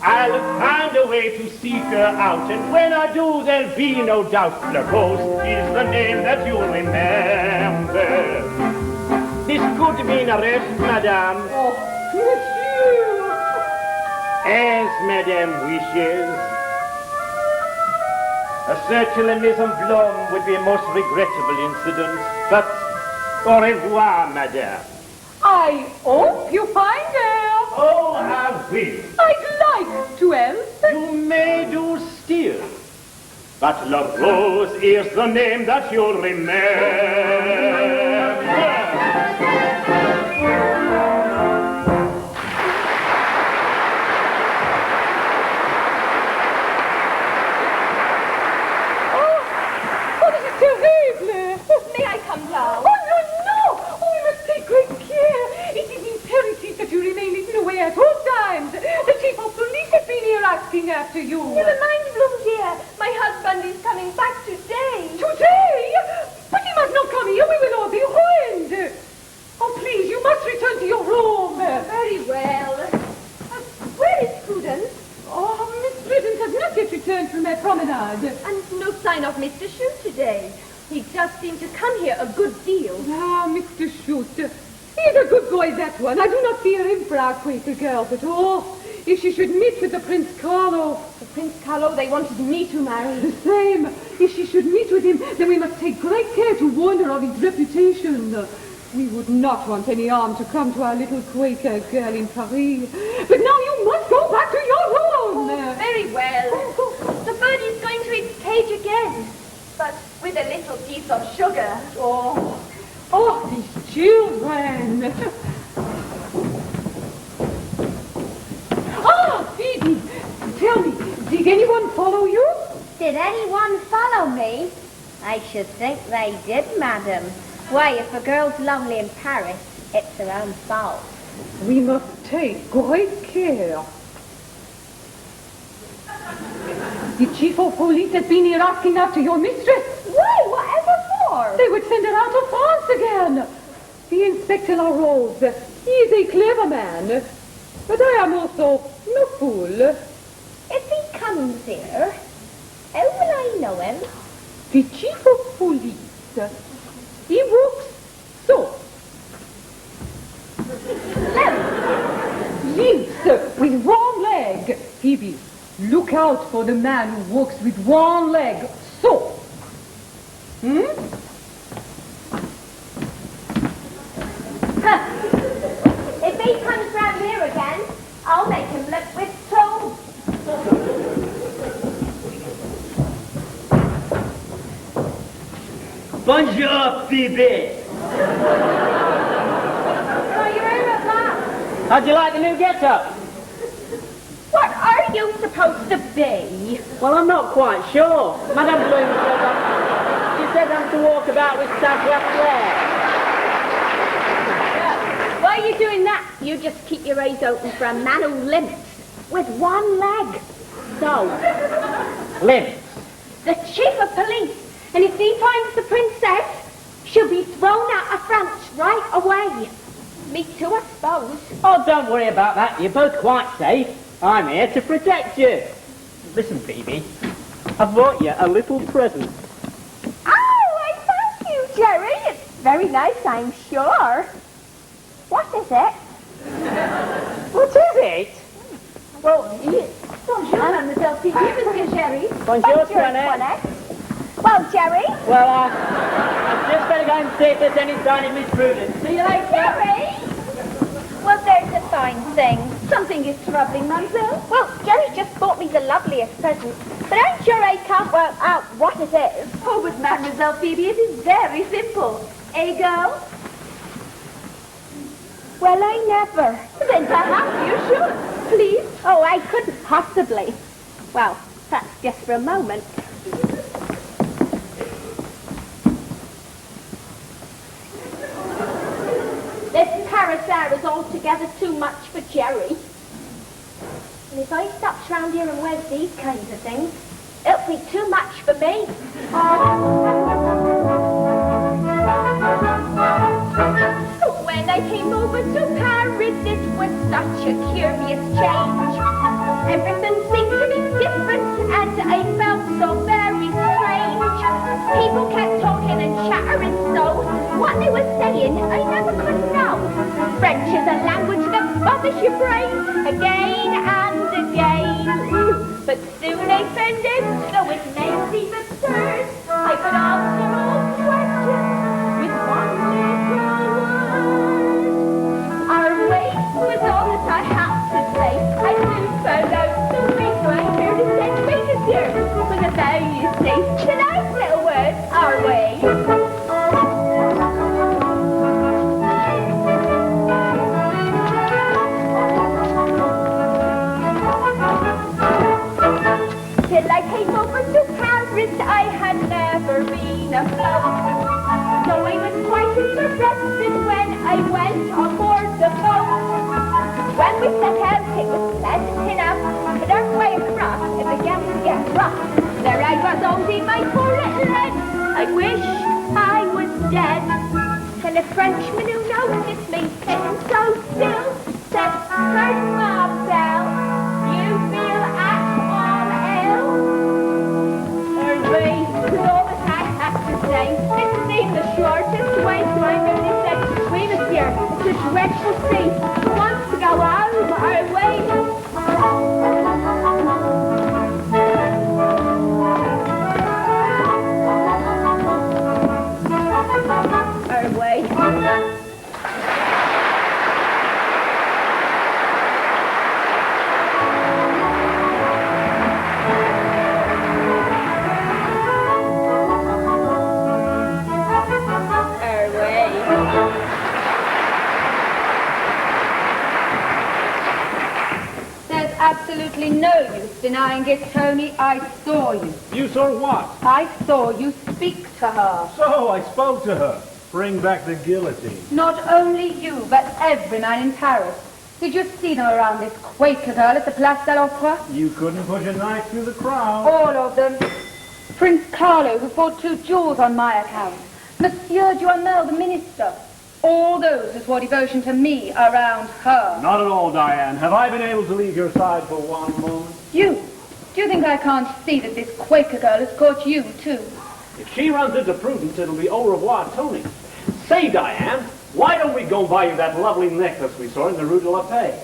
I'll find a way to seek her out, and when I do, there'll be no doubt. The ghost is the name that you'll remember. This could mean arrest, madame. Oh, monsieur! As madame wishes. A search in the Maison Blonde would be a most regrettable incident, but au revoir, madame. I hope you find her. Oh, I will. I'd like to help. You may do still, but La Rose is the name that you'll remember. May I come down? Oh, no! Oh, we must take great care. It is imperative that you remain hidden away at all times. The chief of police has been here asking after you. Never mind, Bloom dear. My husband is coming back today. Today? But he must not come here. We will all be ruined. Oh, please, you must return to your room. Very well. Where is Prudence? Oh, Miss Prudence has not yet returned from her promenade. And no sign of Mr. Shue today. He just seemed to come here a good deal. Ah, Mr. Shute. He's a good boy, that one. I do not fear him for our Quaker girls at all. If she should meet with the Prince Carlo... The Prince Carlo they wanted me to marry. The same. If she should meet with him, then we must take great care to warn her of his reputation. We would not want any harm to come to our little Quaker girl in Paris. But now you must go back to your room. Oh, very well. The bird is going to its cage again. But with a little piece of sugar. Oh, these children! Ah, Phoebe! Tell me, did anyone follow you? Did anyone follow me? I should think they did, madam. Why, if a girl's lonely in Paris, it's her own fault. We must take great care. The chief of police has been here asking after your mistress. Why? Whatever for? They would send her out of France again. The Inspector La Rose, he is a clever man. But I am also no fool. If he comes here, how will I know him? The chief of police, he walks so. Limps with one leg. Phoebe, look out for the man who walks with one leg. So. If he comes round here again, I'll make him look with two. Bonjour, Phoebe. So you're here at last. How'd you like the new get-up? What are you supposed to be? Well, I'm not quite sure. Madame Bloom said I'm to walk about with savoir-faire. Why are you doing that? You just keep your eyes open for a man who limps with one leg. So, Limps. the chief of police, and if he finds the princess, she'll be thrown out of France right away. Me too, I suppose. Oh, don't worry about that. You're both quite safe. I'm here to protect you. Listen, Phoebe, I've brought you a little present. Oh, I thank you, Jerry. It's very nice, I'm sure. What is it? What is it? Well, bonjour, Mademoiselle Phoebe, Monsieur Jerry. Bonjour, Toinette. Well, Jerry. Well, I'd just better go and see if there's any sign of Miss Prudence. See you later. Jerry! Well, there's a fine thing. Something is troubling, Mademoiselle. Well, Jerry just bought me the loveliest present, but I'm sure I can't work out what it is. Oh, but Mademoiselle Phoebe, it is very simple. Eh, girl? Well, I never. Then perhaps you should. Please? Oh, I couldn't possibly. Well, that's just for a moment. This Paris air is altogether too much for Jerry. And if I stops round here and wears these kinds of things, it'll be too much for me. When I came over to Paris, it was such a curious change. Everything seemed to be different, and I felt so very strange. People kept talking and chattering so. What they were saying, I never could know. French is a language that bothers your brain again and again. But soon I found out, though it may seem absurd, I could answer all questions with one little word. Our way was all that I had to say. I soon found out the reason I heard it said Quaker here was a very safe and nice little word. Our way. Till I came over to Paris, I had never been afloat. So I was quite interested when I went on board the boat. When we set out, it was pleasant enough, but our way across, it began to get rough. There I was holding my poor little head. I wish I was dead. Till a Frenchman who noticed me sitting so still said, "Mademoiselle, you feel at all ill?" Was all that I had to say. It seemed the shortest way, so I merely said, "Oui, monsieur, it's a dreadful sea. We want to go home our way." Our way. There's absolutely no use denying it, Tony. I saw you. You saw what? I saw you speak to her. So I spoke to her. Bring back the guillotine. Not only you, but every man in Paris. Did you see them around this Quaker girl at the Place de l'Opera? You couldn't push a knife through the crowd. All of them. Prince Carlo, who fought 2 duels on my account. Monsieur Duhamel, the minister. All those who swore devotion to me around her. Not at all, Diane. Have I been able to leave your side for one moment? You? Do you think I can't see that this Quaker girl has caught you, too? If she runs into Prudence, it'll be au revoir, Tony. Say, Diane, why don't we go and buy you that lovely necklace we saw in the Rue de la Paix?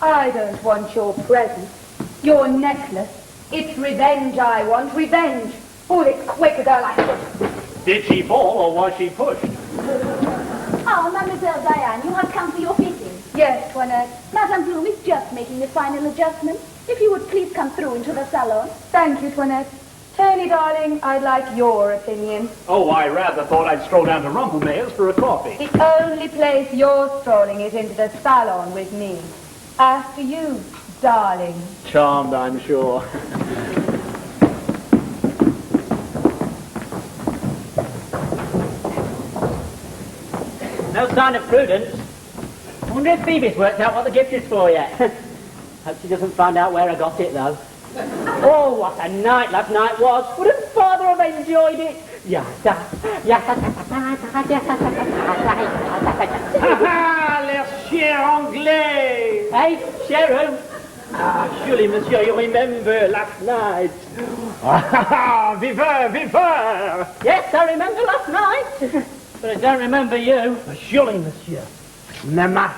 I don't want your present. Your necklace. It's revenge I want, revenge. Oh, this Quaker girl I... Did she fall or was she pushed? Oh, Mademoiselle Diane, you have come for your fitting. Yes, Toinette. Madame Bloom is just making the final adjustment. If you would please come through into the salon. Thank you, Toinette. Tony, darling, I'd like your opinion. Oh, I rather thought I'd stroll down to Rumpelmayer's for a coffee. The only place you're strolling is into the salon with me. After you, darling. Charmed, I'm sure. No sign of Prudence. Wonder if Phoebe's worked out what the gift is for yet. Hope she doesn't find out where I got it, though. Oh, what a night last night was. Wouldn't Father have enjoyed it? Ha ha, les chiens anglais! Hey, Sheriff. Ah, surely, monsieur, you remember last night. Viveur, viveur! Yes, I remember last night. But I don't remember you. Surely, monsieur. Le match,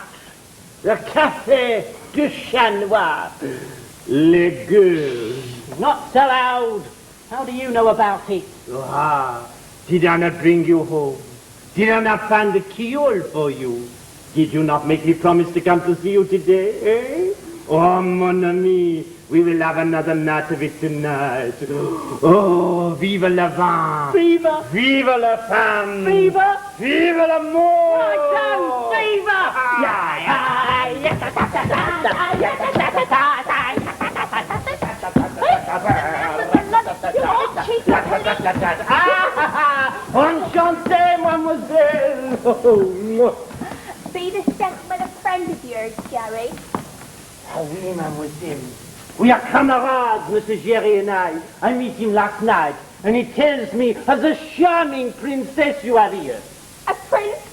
le café du chanois, les gueules. Not so loud. How do you know about it? Ah, did I not bring you home? Did I not find the keyhole for you? Did you not make me promise to come to see you today, eh? Oh, mon ami, we will have another night of it tonight. Oh, vive la vin! Fever! Vive la femme! Fever! Vive l'amour! Right down! Fever! Enchanté, mademoiselle! Oh, Be this gentleman a friend of yours, Jerry? oui, mademoiselle. We are camarades, Mr. Jerry and I. I met him last night, and he tells me of the charming princess you have here. A princess?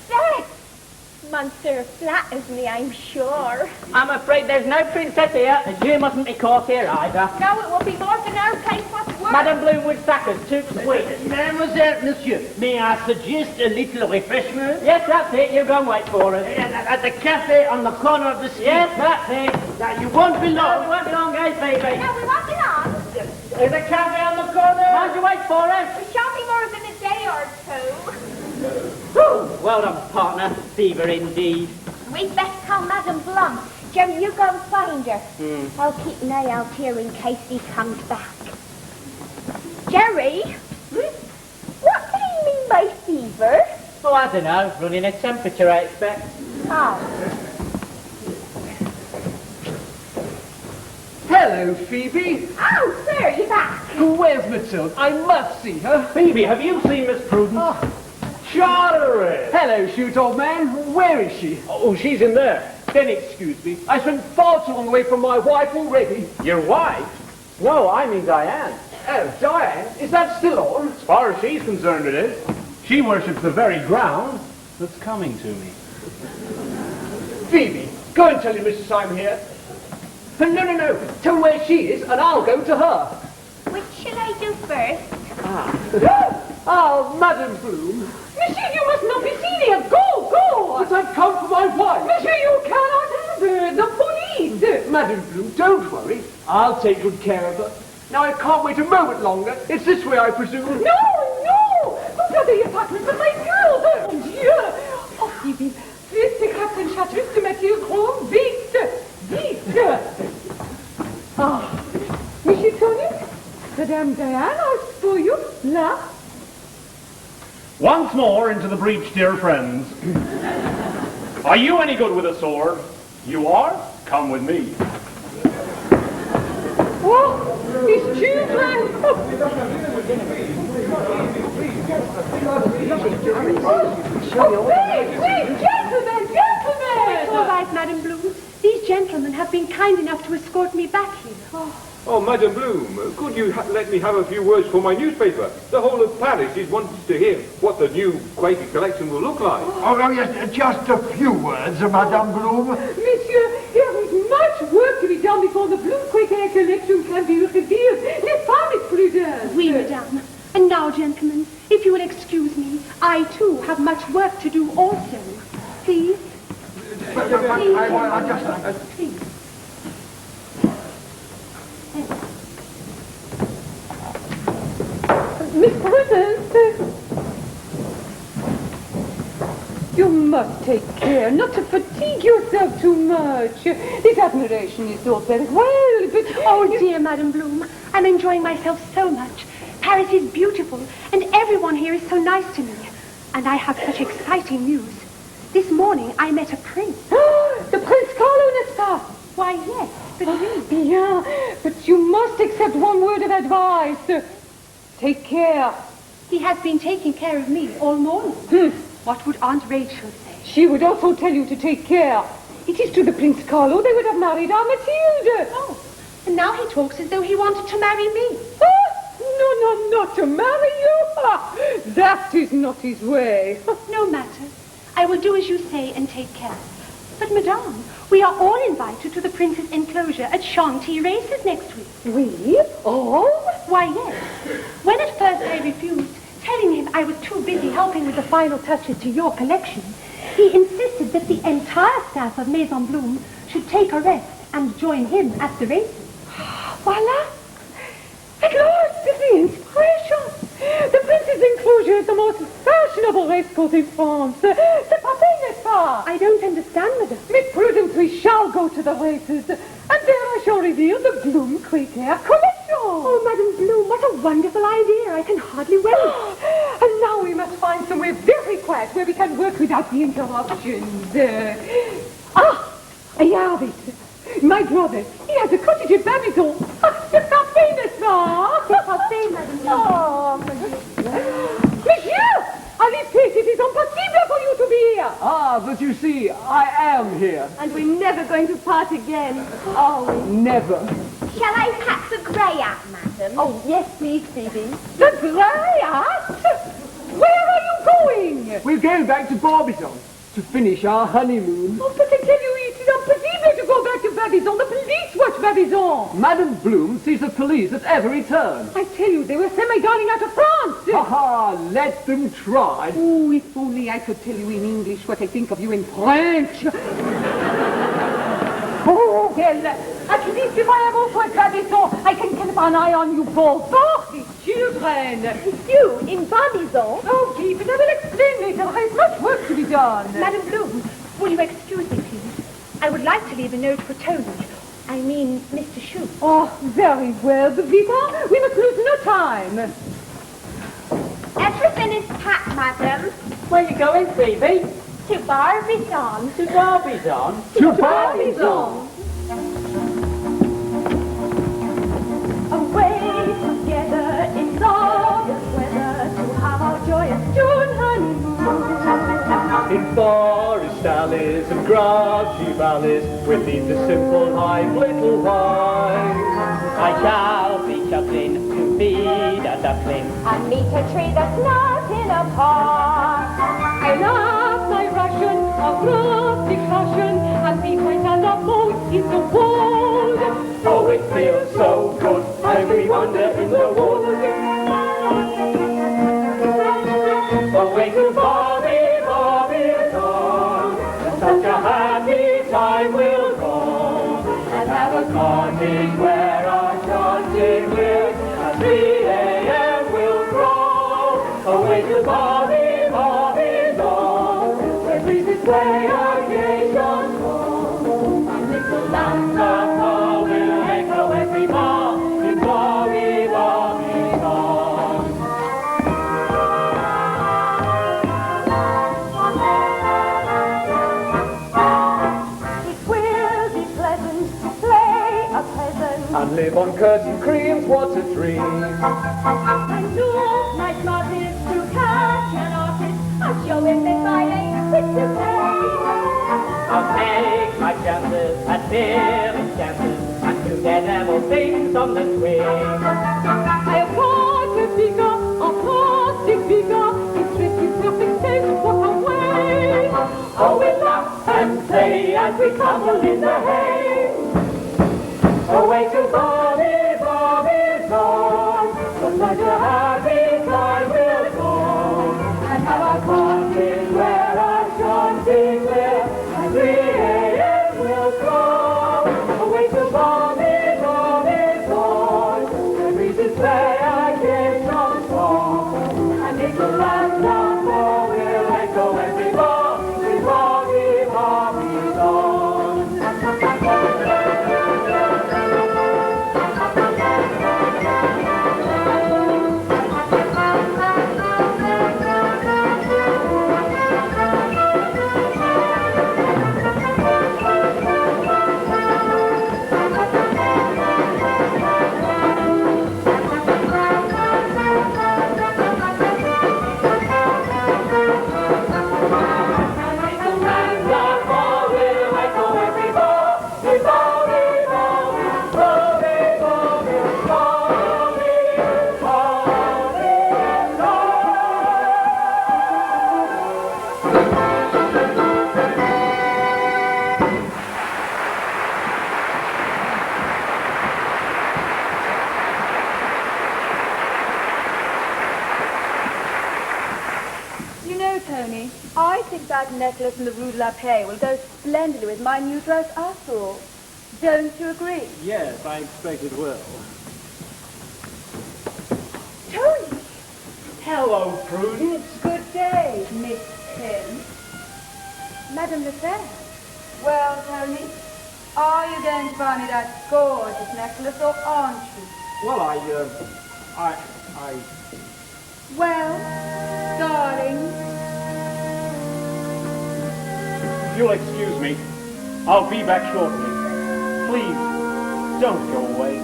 Monsieur flatters me, I'm sure. I'm afraid there's no princess here, and you mustn't be caught here either. No, it will be more than our case what's worse. Madame Bloom would sack us too sweet. Mademoiselle, monsieur, may I suggest a little refreshment? Yes, that's it. You go and wait for us. At the cafe on the corner of the street. Yes, that's it. Now, you won't be No, long. we won't be long, eh, Phoebe? No, we won't be long. In the cafe on the corner. Mind you wait for us. We shan't be more than a day or two. Well done, partner. Fever indeed. We'd best call Madame Blum. Jerry, you go and find her. I'll keep an eye out here in case he comes back. Jerry? What do you mean by fever? Oh, I don't know. Running a temperature, I expect. Oh. Hello, Phoebe. Oh, sir, you're back. Where's Matilda? I must see her. Phoebe, have you seen Miss Prudence? Chartered! Hello, shoot old man. Where is she? Oh, she's in there. Then excuse me. I spent far too long away from my wife already. Your wife? No, I mean Diane. Oh, Diane, is that still on? As far as she's concerned, it is. She worships the very ground that's coming to me. Phoebe, go and tell your missus I'm here. No. Tell her where she is, and I'll go to her. Which shall I do first? Oh, Madame Bloom. Monsieur, you must not be seen here. Go! But I've come for my wife. Monsieur, you cannot have her. The police. Madame Bloom, don't worry. I'll take good care of her. Now, I can't wait a moment longer. It's this way, I presume. No! Look at the apartment for my girls. Oh, mon Dieu. Oh, Phoebe, vite, écrase une chartreuse de Mathieu Gros. Vite. Ah, Monsieur Tony, Madame Diane asks for you. Là. Once more into the breach, dear friends. Are you any good with a sword? You are? Come with me. Oh, these children. Wait, gentlemen. It's all right, Madame Bloom. These gentlemen have been kind enough to escort me back here. Oh, Madame Bloom, could you let me have a few words for my newspaper? The whole of Paris is wanting to hear what the new Quaker collection will look like. Oh, yes, just a few words, Madame Bloom. Monsieur, there is much work to be done before the Blue Quaker collection can be revealed. Les femmes prudentes. Oui, madame. And now, gentlemen, if you will excuse me, I too have much work to do also. Please? Please. Miss Prudence, you must take care not to fatigue yourself too much. This admiration is all very well, but... Oh, dear Madame Bloom, I'm enjoying myself so much. Paris is beautiful, and everyone here is so nice to me. And I have such exciting news. This morning I met a prince. The Prince Carlo, n'est-ce pas? Why, yes, but really... Bien, but you must accept one word of advice. Take care. He has been taking care of me all morning. What would Aunt Rachel say? She would also tell you to take care. It is to the Prince Carlo they would have married our Mathilde. Oh, and now he talks as though he wanted to marry me. No, not to marry you. That is not his way. No matter. I will do as you say and take care. But, Madame, we are all invited to the Prince's enclosure at Chantilly races next week. We? All? Why, yes. When at first I refused, telling him I was too busy helping with the final touches to your collection, he insisted that the entire staff of Maison Bloom should take a rest and join him at the races. Voila! At last, the inspiration! The Prince's enclosure is the most fashionable racecourse in France. C'est pas vrai, n'est-ce pas? I don't understand, madame. Miss Prudence, we shall go to the races, and there I shall reveal the Bloom Quaker collection. Oh, Madame Bloom, what a wonderful idea. I can hardly wait. And now we must find somewhere very quiet where we can work without the interruptions. I have it. My brother, he has a cottage at Babylon. C'est parfait, n'est-ce pas? C'est parfait, Madame Bloom. Oh, Monsieur! At this pace, it is impossible for you to be here. Ah, but you see, I am here. And we're never going to part again, are we? Never. Shall I pack the grey hat, madam? Oh, yes, please, Phoebe. The grey hat? Where are you going? We're going back to Barbizon to finish our honeymoon. Oh, but I tell you, it is impossible to go back to Babizon. The police watch Babizon. Madame Bloom sees the police at every turn. I tell you, they will send my darling out of France. Ha ha, let them try. Oh, if only I could tell you in English what I think of you in French. Oh, well, at least if I am also at Babizon, I can keep an eye on you both. Oh, the children. You, in Barbizon? Oh, keep it. I will explain later. There is much work to be done. Madam Bloom, will you excuse me, please? I would like to leave a note for Tony. I mean, Mr. Shue. Oh, very well, Bevita. We must lose no time. Everything is packed, madam. Where are you going, Phoebe? To Barbizon. To Barbizon? To Barbizon. Away together in glorious weather to have our joyous June honeymoon. In forest alleys and grassy valleys, we'll leave the simple life little while. I shall be chuckling to feed a duckling. And meet a tree that's not in a park. I love my Russian, a rustic Russian, and we find a love most in the world. Oh, it feels so good as we wander in the wood. Away to Barbizon, such a happy time we'll go, and have a cottage where our chanting will, at 3 a.m. we'll grow. Away to Barbizon, where breezes play our gay songs home, and little lambs of war will echo every bar in Barbizon. And live on curtain creams, what a dream. And look, my plot is to catch an artist. I'll show him that my name is to play. I'll take my chances at feeling chances and do daredevil things on the swing. I've got a figure, a plastic figure. It's dressed in perfect taste, what a way. Oh, we'll laugh and play as we tumble in the hay. Away to Barbizon, such a happy time we'll go, and have our cottage where our chanting will, and 3 a.m. we'll go. Away to Barbizon, where breezes play our gay song, and little lambs of war will echo every bar with Barbizon. Tony, I think that necklace in the Rue de la Paix will go splendidly with my new dress after all. Don't you agree? Yes, I expect it will. Tony! Hello, Prudence. Good day, Miss Pym. Madame Lefebvre. Well, Tony, are you going to buy me that gorgeous necklace or aren't you? Well, I... Well, darling... If you'll excuse me, I'll be back shortly. Please, don't go away.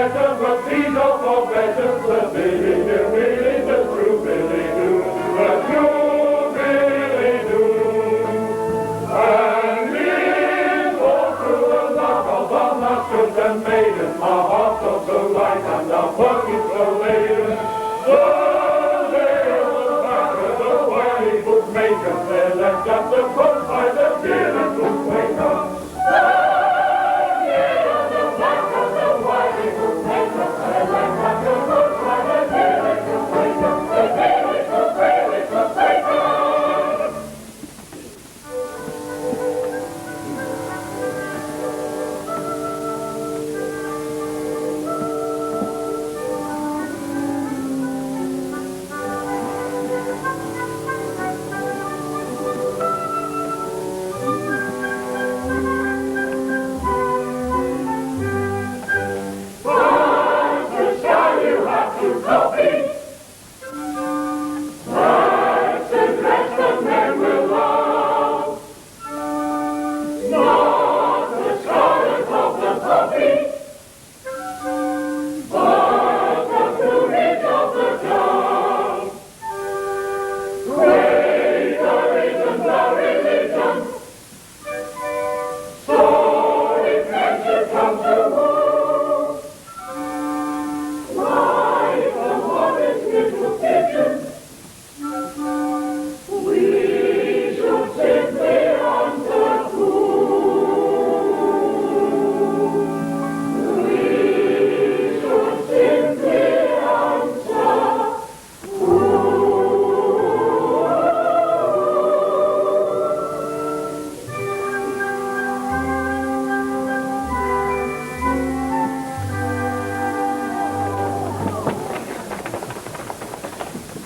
better, but these are for better. The Billy Do, really the true Billy Do, the true Billy Do. And these all through the knock of our masters and maidens, our hearts are so light and our pockets so laden. The day of the backer, the wily bookmakers, they left up the boat by the dear little Quaker.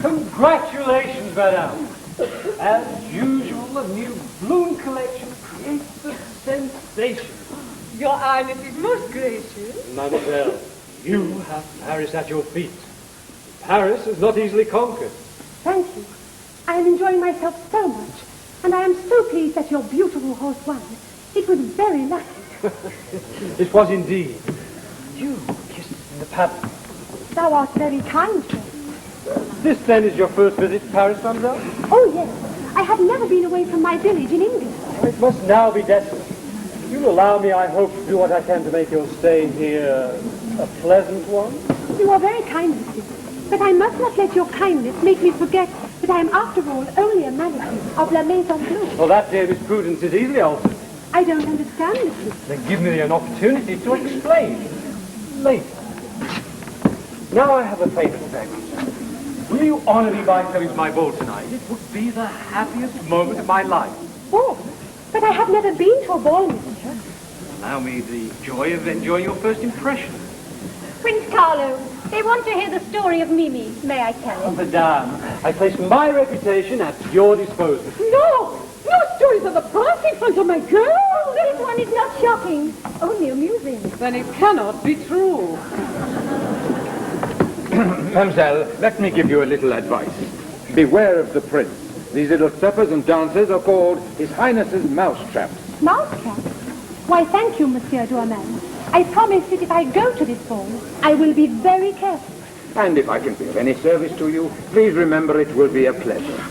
Congratulations, madame. As usual, the new balloon collection creates a sensation. Your Highness is most gracious. Mademoiselle, you have Paris at your feet. Paris is not easily conquered. Thank you. I am enjoying myself so much, and I am so pleased that your beautiful horse won. It was very lucky. It was indeed. You kissed in the paddle. Thou art very kind, sir. This then is your first visit to Paris, mademoiselle? Oh, yes. I have never been away from my village in England. It must now be destined. You'll allow me, I hope, to do what I can to make your stay here a pleasant one? You are very kind, monsieur. But I must not let your kindness make me forget that I am, after all, only a manager of La Maison Bleu. Well, that, dear Miss Prudence, is easily altered. I don't understand, monsieur. Then give me an opportunity to explain. Later. Now I have a favor to beg. Will you honor me by coming to my ball tonight? It would be the happiest moment of my life. Oh, but I have never been to a ball, monsieur. Allow me the joy of enjoying your first impression. Prince Carlo, they want to hear the story of Mimi. May I tell it? Madame, I place my reputation at your disposal. No! No stories of the past in front of my girl! Oh, this one is not shocking, only amusing. Then it cannot be true. Mademoiselle, let me give you a little advice. Beware of the prince. These little suppers and dances are called His Highness's mousetraps. Mousetrap? Why, thank you, Monsieur Doorman. I promise that if I go to this ball, I will be very careful. And if I can be of any service to you, please remember it will be a pleasure.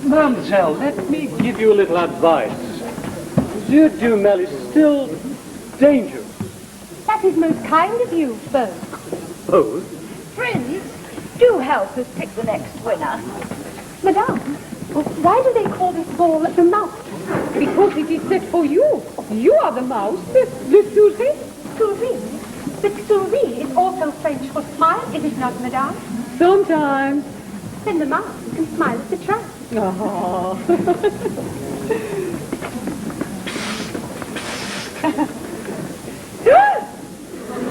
Mademoiselle, let me give you a little advice. Monsieur Dumel is still dangerous. That is most kind of you, Beau. Both? Prince, do help us pick the next winner. Madame, why do they call this ball the mouse? Because it is set for you. You are the mouse, the souris. Souris? The souris is also French for smile, is it not, madame? Sometimes. Then the mouse can smile at the trap. Oh.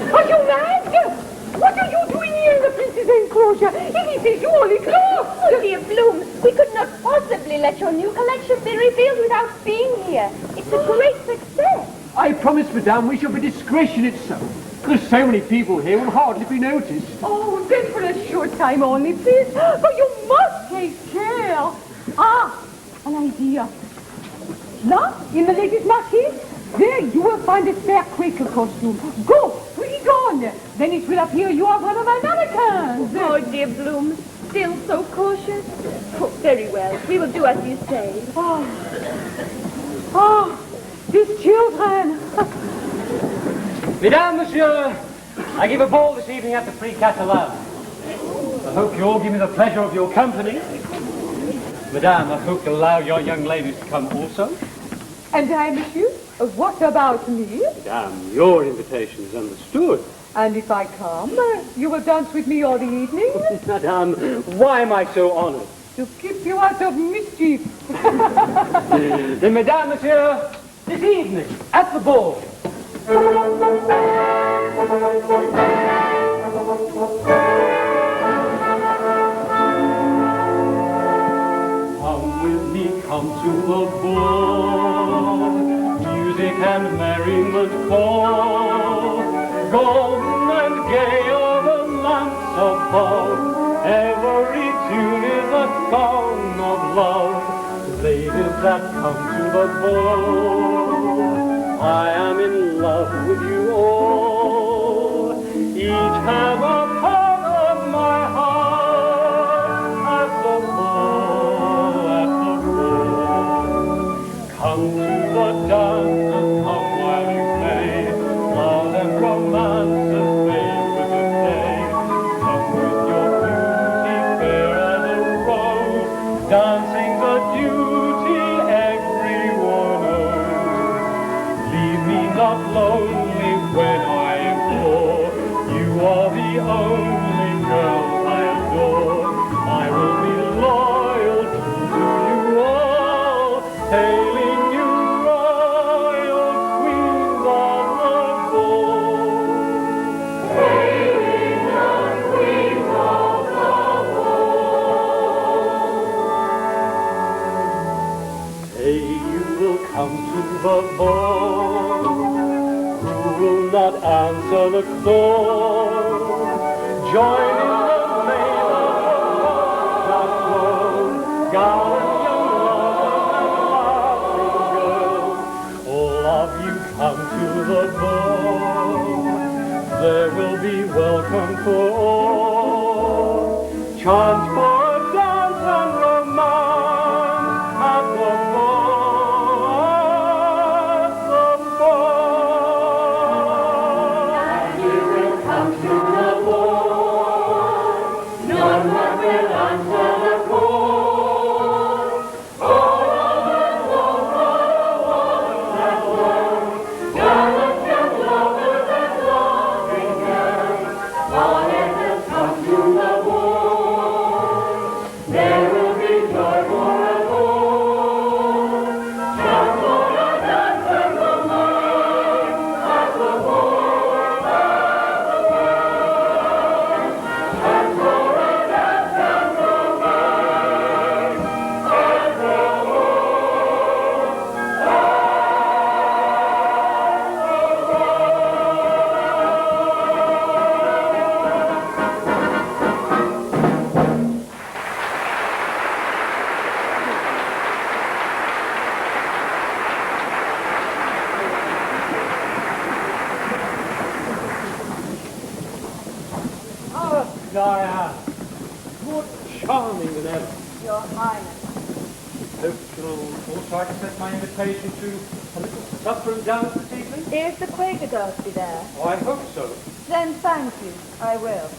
Are you mad? What are you doing here in the prince's enclosure? It is surely closed. Oh, dear Bloom, we could not possibly let your new collection be revealed without being here. It's a great success. I promise, madame, we shall be discretion itself. There's so many people here, will hardly be noticed. Oh, then for a short time only, please. But you must take care. Ah, an idea. Là, in the lady's marquise, There you will find a spare Quaker costume. Go, put it on. Then it will appear you are one of my mannequins. Oh, dear Bloom, still so cautious. Oh, very well. We will do as you say. These children. Mesdames, Monsieur, I give a ball this evening at the Free Catalan. I hope you all give me the pleasure of your company. Madame, I hope you'll allow your young ladies to come also. And I, monsieur? What about me? Madame, your invitation is understood. And if I come, you will dance with me all the evening? Madame, why am I so honored? To keep you out of mischief. Then, Madame, Monsieur, this evening, at the ball. Come with me, come to the ball. Music and merriment call. Golden and gay are the lamps above. Every tune is a song of love. Ladies that come to the ball, I am in love with you all. Each have a part of my heart at the ball, at the ball. Come to the dance and come while you may. Love and romance and fame with the day. Come with your beauty fair as a rose, dancing the duty everyone owes. Leave me not lonely when I implore. You are the only girl I adore. I will be loyal to you all, hailing you royal queens of the ball. Hailing the queens of the ball. Say you will come to the ball. Who will not answer the call? Join in the name of the world. Gallant young lovers and laughing girls, all of you come to the ball. There will be welcome for all. Chant for a dance and romance at the ball, at the ball. You will come to the ball. None but will answer the call. All of us long for the ones that love. Gallant young lovers and laughing girls, all let us come to the ball. There will be joy for us all. Just for a dance and romance at the ball, at the ball. Just for a dance and romance at the Oh, Diane, more charming than ever. Your Highness. Hope you'll also accept my invitation to a little supper and dance this evening. Is the Quaker girl to be there? Oh, I hope so. Then thank you. I will.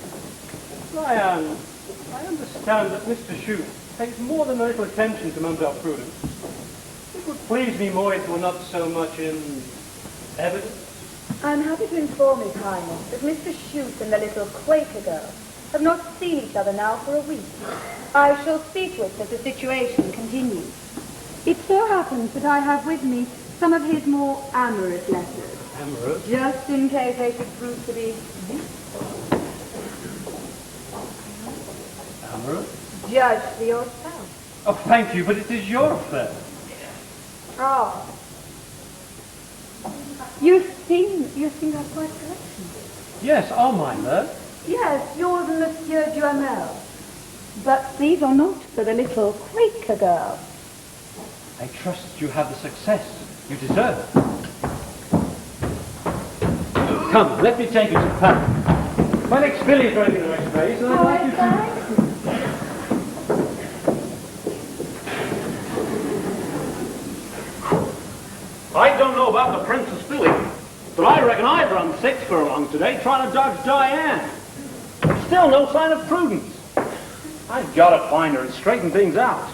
Diane, I understand that Mr. Shute pays more than a little attention to Mademoiselle Prudence. It would please me more if you were not so much in evidence. I'm happy to inform His Highness that Mr. Shute and the little Quaker girl have not seen each other now for a week. I shall see to it that the situation continues. It so happens that I have with me some of his more amorous letters. Amorous? Just in case they should prove to be Amorous? judge for yourself. Oh, thank you, but it is your affair. Oh. You think I've quite a collection? Yes, all mine, though. Yes, yours and Monsieur Duhamel. But these are not for the little Quaker girl. I trust that you have the success you deserve. Come, let me take you to Paris. My next filly is going to the next place, and I'd like you to... I don't know about the Princess filly, but I reckon I've run 6 furlongs today trying to dodge Diane. Still no sign of Prudence. I've got to find her and straighten things out.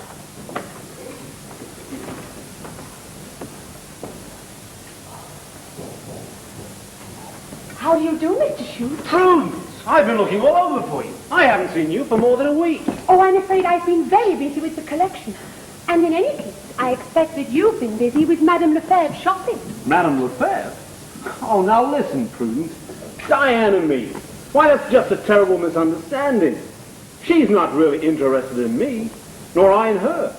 How do you do, Mr. Shute? Prudence! I've been looking all over for you. I haven't seen you for more than a week. Oh, I'm afraid I've been very busy with the collection. And in any case, I expect that you've been busy with Madame Lefebvre shopping. Madame Lefebvre? Oh, now listen, Prudence. Diane and me. Why, that's just a terrible misunderstanding. She's not really interested in me, nor I in her.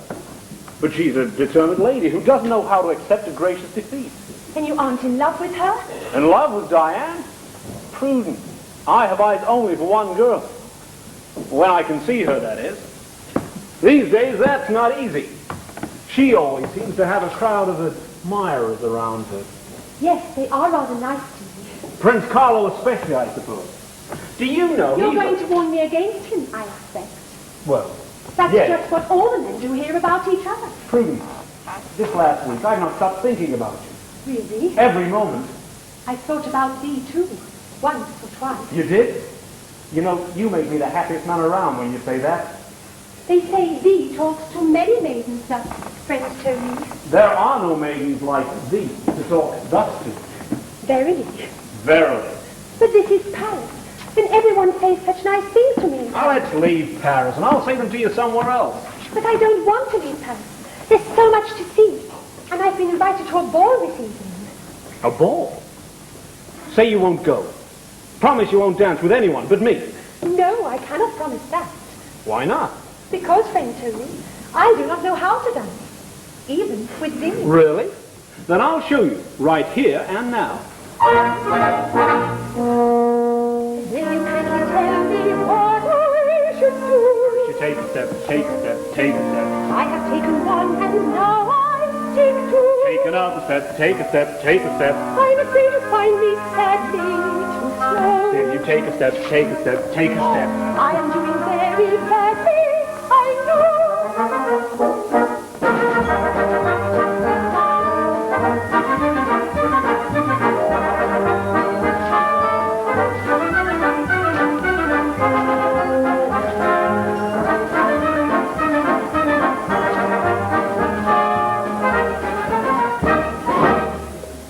But she's a determined lady who doesn't know how to accept a gracious defeat. And you aren't in love with her? In love with Diane? Prudence. I have eyes only for one girl. When I can see her, that is. These days, that's not easy. She always seems to have a crowd of admirers around her. Yes, they are rather nice to me. Prince Carlo especially, I suppose. Do you know... You're going to warn me against him, I expect. Well, That's yes. just what all the men do here about each other. Prudence, this last week I've not stopped thinking about you. Really? Every moment. I thought about thee, too. Once or twice. You did? You know, you make me the happiest man around when you say that. They say thee talks to many maidens thus, friend Tony. There are no maidens like thee to talk thus to. Verily. Verily. But this is Paris. And everyone says such nice things to me. Now let's leave Paris, and I'll say them to you somewhere else. But I don't want to leave Paris. There's so much to see. And I've been invited to a ball this evening. A ball? Say you won't go. Promise you won't dance with anyone but me. No, I cannot promise that. Why not? Because, friend Tony, I do not know how to dance. Even with thee. Really? Then I'll show you, right here and now. Will you kindly tell me what I should do? You should take a step, take a step, take a step. I have taken one and now I take two. Take another step, take a step, take a step. I'm afraid to find me sadly too slow. Then you take a step, take a step, take a step. I am doing very badly, I know.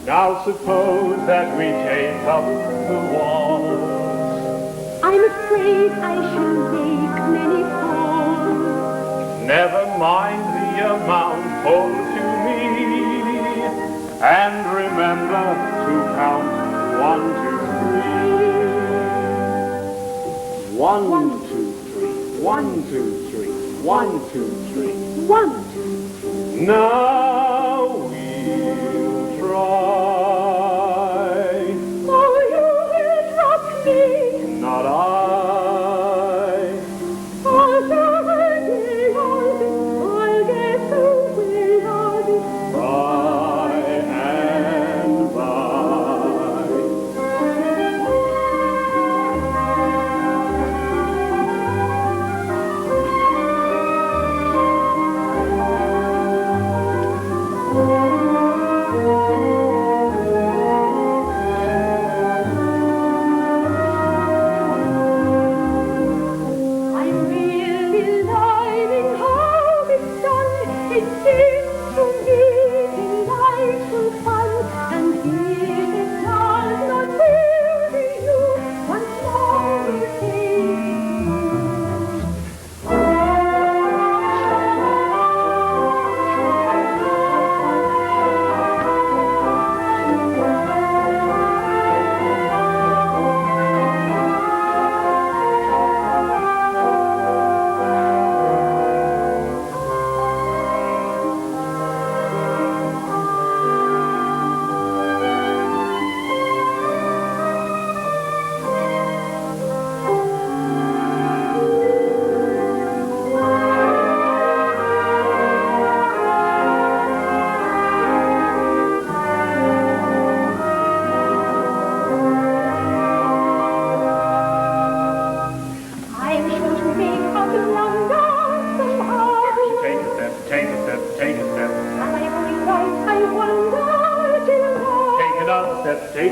Now suppose that we take up the waltz. I'm afraid I shall make many falls. Never mind the amount, hold to me. And remember to count 1, 2, 3. 1, 2, 3. 1, 2, 3. 1, 2, 3. 1, 2, 3. Now we'll try. Oh, you will drop me. Not I. I'll get away, By and by.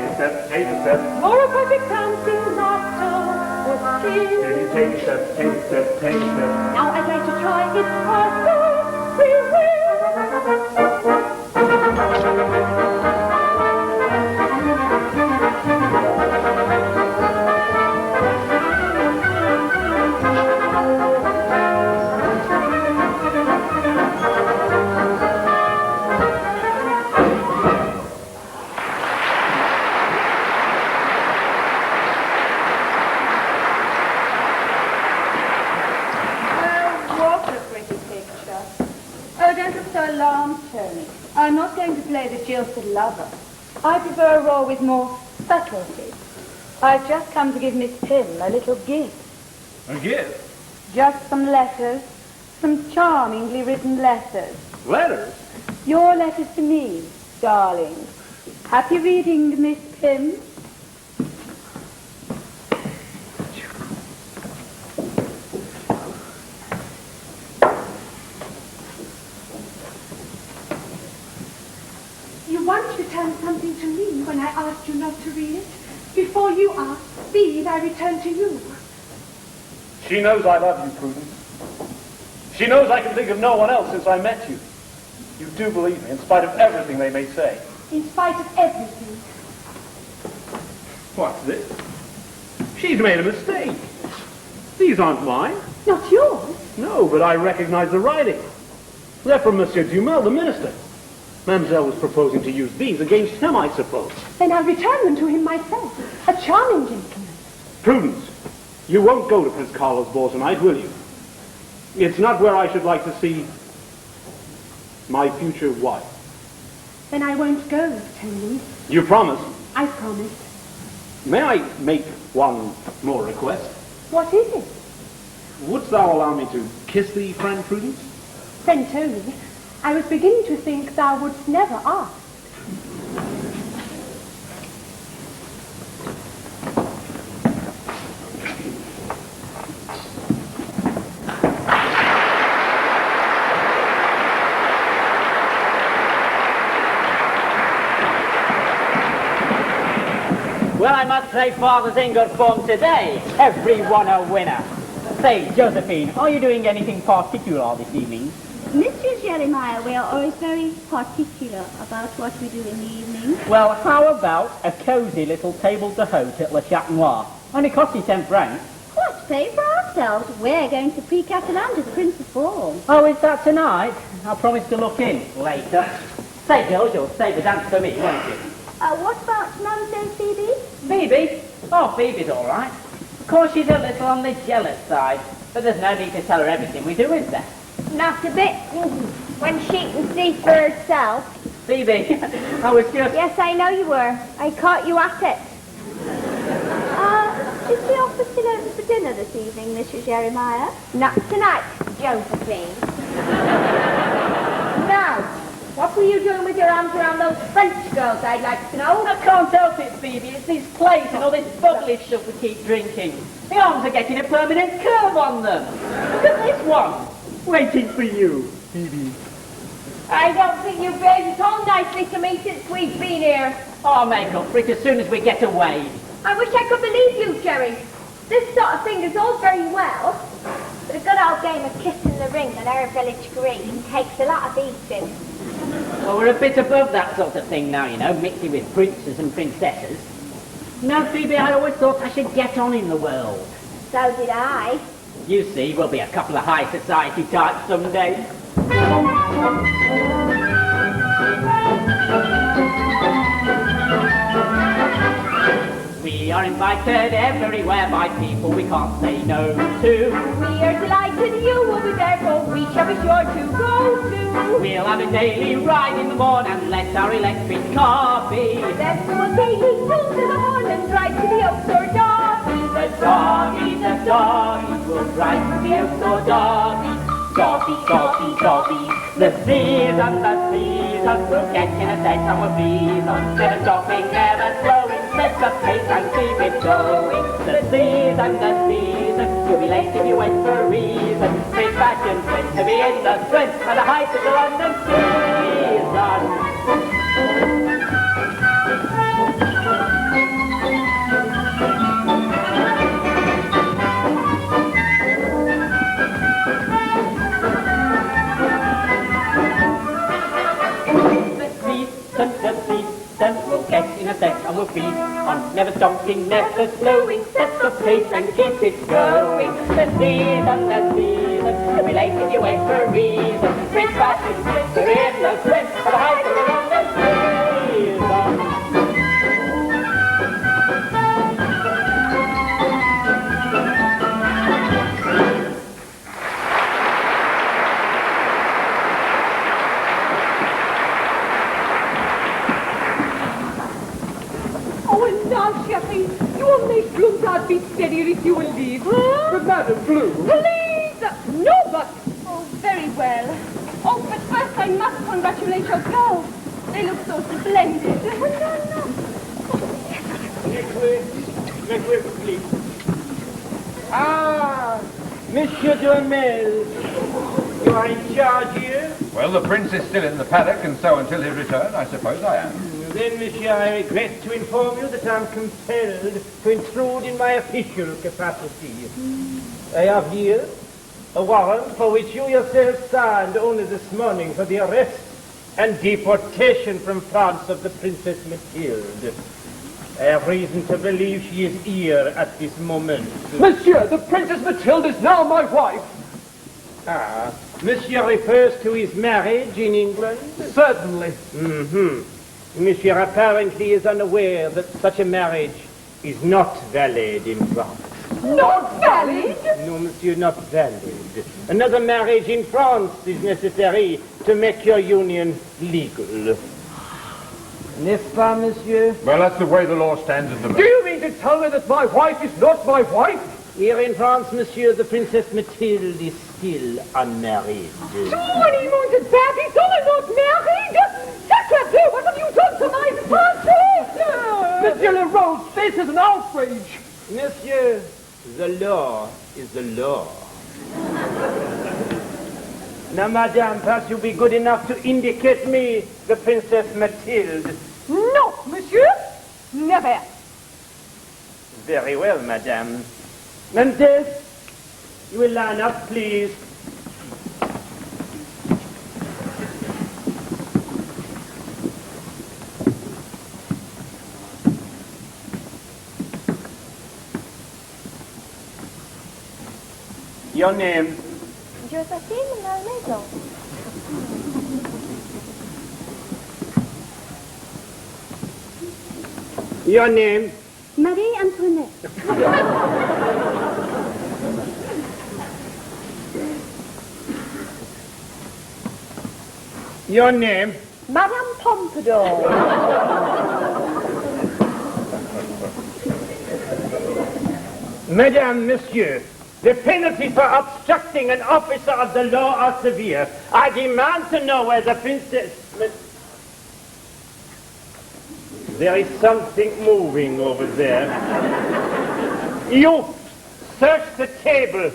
a step, take a step. You're a perfect dancing master with skin. Baby, take a step, take a step, take a step. Now I'd like to try it faster. We will. I'm not going to play the jilted lover. I prefer a role with more subtlety. I've just come to give Miss Pym a little gift. A gift? Just some letters. Some charmingly written letters. Letters? Your letters to me, darling. Happy reading, Miss Pym. You wanted to tell something to me when I asked you not to read it. Before you asked, Bede, I returned to you. She knows I love you, Prudence. She knows I can think of no one else since I met you. You do believe me, in spite of everything they may say. In spite of everything. What's this? She's made a mistake. These aren't mine. Not yours? No, but I recognize the writing. They're from Monsieur Dumel, the minister. Mademoiselle was proposing to use these against him, I suppose. Then I'll return them to him myself. A charming gentleman. Prudence, you won't go to Prince Carlo's ball tonight, will you? It's not where I should like to see my future wife. Then I won't go, Tony. You promise? I promise. May I make one more request? What is it? Wouldst thou allow me to kiss thee, friend Prudence? Friend Tony, I was beginning to think thou wouldst never ask. Well, I must say father's in good form today. Everyone a winner. Say, Josephine, are you doing anything particular this evening? Mr. Jeremiah, we are always very particular about what we do in the evening. Well, how about a cosy little table d'hote at Le Chat Noir? Only cost you 10 francs. What, pay for ourselves? We're going to Pre-Catalan to the Prince's Ball. Oh, is that tonight? I'll promise to look in later. Say, girls, you'll save the dance for me, won't you? What about Mademoiselle Phoebe? Phoebe? Oh, Phoebe's all right. Of course, she's a little on the jealous side, but there's no need to tell her everything we do, is there? Not a bit. When she can see for herself. Phoebe, I was just... Yes, I know you were. I caught you at it. Is the office still open for dinner this evening, Mr. Jeremiah? Not tonight, Josephine. Now, what were you doing with your arms around those French girls, I'd like to know? I can't help it, Phoebe. It's these plays and all this bubbly stuff we keep drinking. The arms are getting a permanent curve on them. Look at this one. Waiting for you, Phoebe. I don't think you've behaved at all nicely to me since we've been here. I'll make up for it as soon as we get away. I wish I could believe you, Jerry. This sort of thing is all very well, but a good old game of kiss in the ring on our village green takes a lot of eating. Well, we're a bit above that sort of thing now, you know, mixing with princes and princesses. No, Phoebe, I always thought I should get on in the world. So did I. You see, we'll be a couple of high society types someday. We are invited everywhere by people we can't say no to. We are delighted you will be there, for we shall be sure to go to. We'll have a daily ride in the morn and let our electric car be. Then we will gaily tune to the horn and drive to the Oaks or Derby. The doggies will drive to the Oaks or Derby. Derby, Derby, Derby. The season will get in a dead summer breeze. Instead of stopping, never slowing, set the pace and keep it going. The season, you'll be late if you wait for a reason. Big fashion trends to be in the trend and the height of the London season. on, never stopping, never slowing, set the pace and keep it going. The season, we like it you wait for a reason. Prince fashion, there is no trip for the height of the London season. You will make Bloom's heart beat steadier if you will leave. Huh? But Madam Bloom... Please! No, but... Oh, very well. Oh, but first I must congratulate your girls. They look so splendid. Please. Ah, Monsieur Duhamel, you are in charge here? Well, the prince is still in the paddock, and so until his return, I suppose I am. Then, monsieur, I regret to inform you that I am compelled to intrude in my official capacity. I have here a warrant for which you yourself signed only this morning for the arrest and deportation from France of the Princess Mathilde. I have reason to believe she is here at this moment. Monsieur, the Princess Mathilde is now my wife. Ah, monsieur refers to his marriage in England? Certainly. Mm-hmm. Monsieur apparently is unaware that such a marriage is not valid in France. Not valid? No, monsieur, not valid. Another marriage in France is necessary to make your union legal. N'est-ce pas, monsieur? Well, that's the way the law stands at the moment. Do you mean to tell me that my wife is not my wife? Here in France, monsieur, the Princess Mathilde is still unmarried. Somebody wanted that, he's all not married! Sacre Dieu, what have you done to my princess? Monsieur Le Rose, this is an outrage! Monsieur, the law is the law. Now, madame, perhaps you'll be good enough to indicate me the Princess Mathilde. No, monsieur, never. Very well, madame. Nantes, you will line up, please. Your name? Josephine Malmaison. Your name? Marie Antoinette. Your name? Madame Pompadour. Madame, monsieur, the penalties for obstructing an officer of the law are severe. I demand to know where the princess... There is something moving over there. You, search the table.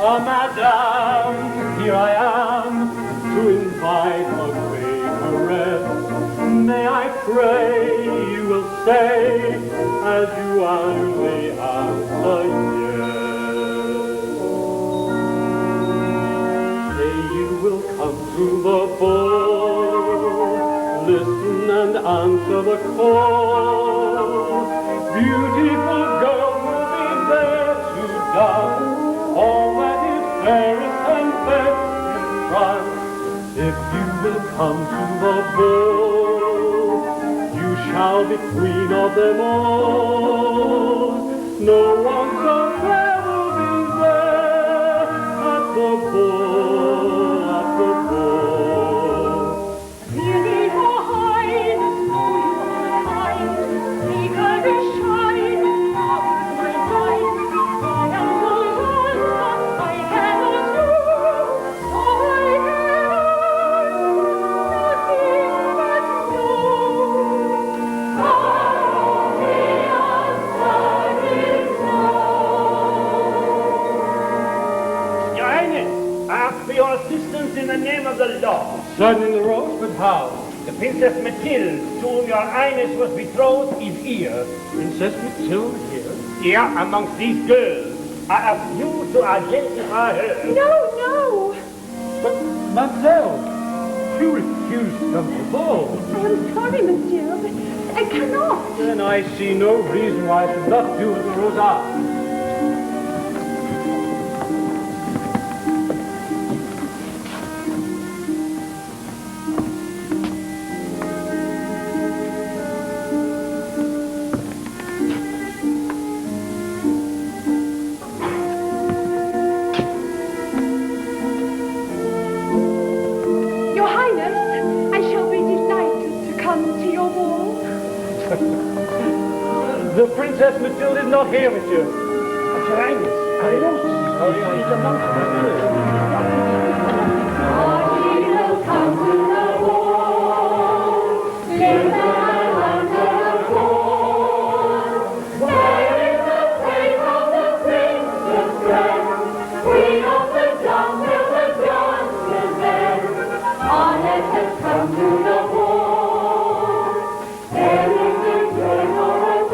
Oh, madame, here I am to invite a Quakeress. May I pray you will say, as you only answer yes. Say you will come to the ball, listen and answer the call. Beautiful girls will be there to dance. All that is fairest and best in France. If you will come to the ball, you shall be queen of them all. No one so fair will be there at the ball, at the ball. Really, your highness, know you are of the law. Son in the rose, but how? The Princess Mathilde, to whom your highness was betrothed, is here. Princess Mathilde here? Here, amongst these girls. I ask you to identify her. No, no. But, mademoiselle, you refused to come to the ball. I am sorry, monsieur, but I cannot. Then I see no reason why I should not do as the Rosard. The Princess Mathilde is not here, monsieur. Your Highness, I am sorry, I am not. He will come to the wall, live and under the floor. There is the face of the Princess Bride, Queen of the jungle, the jungle bed. Honest has come to the wall. There is the turn of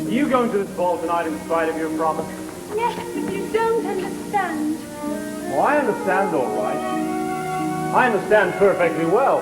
Are you going to this ball tonight in spite of your promise? Yes, but you don't understand. Oh, I understand all right. I understand perfectly well.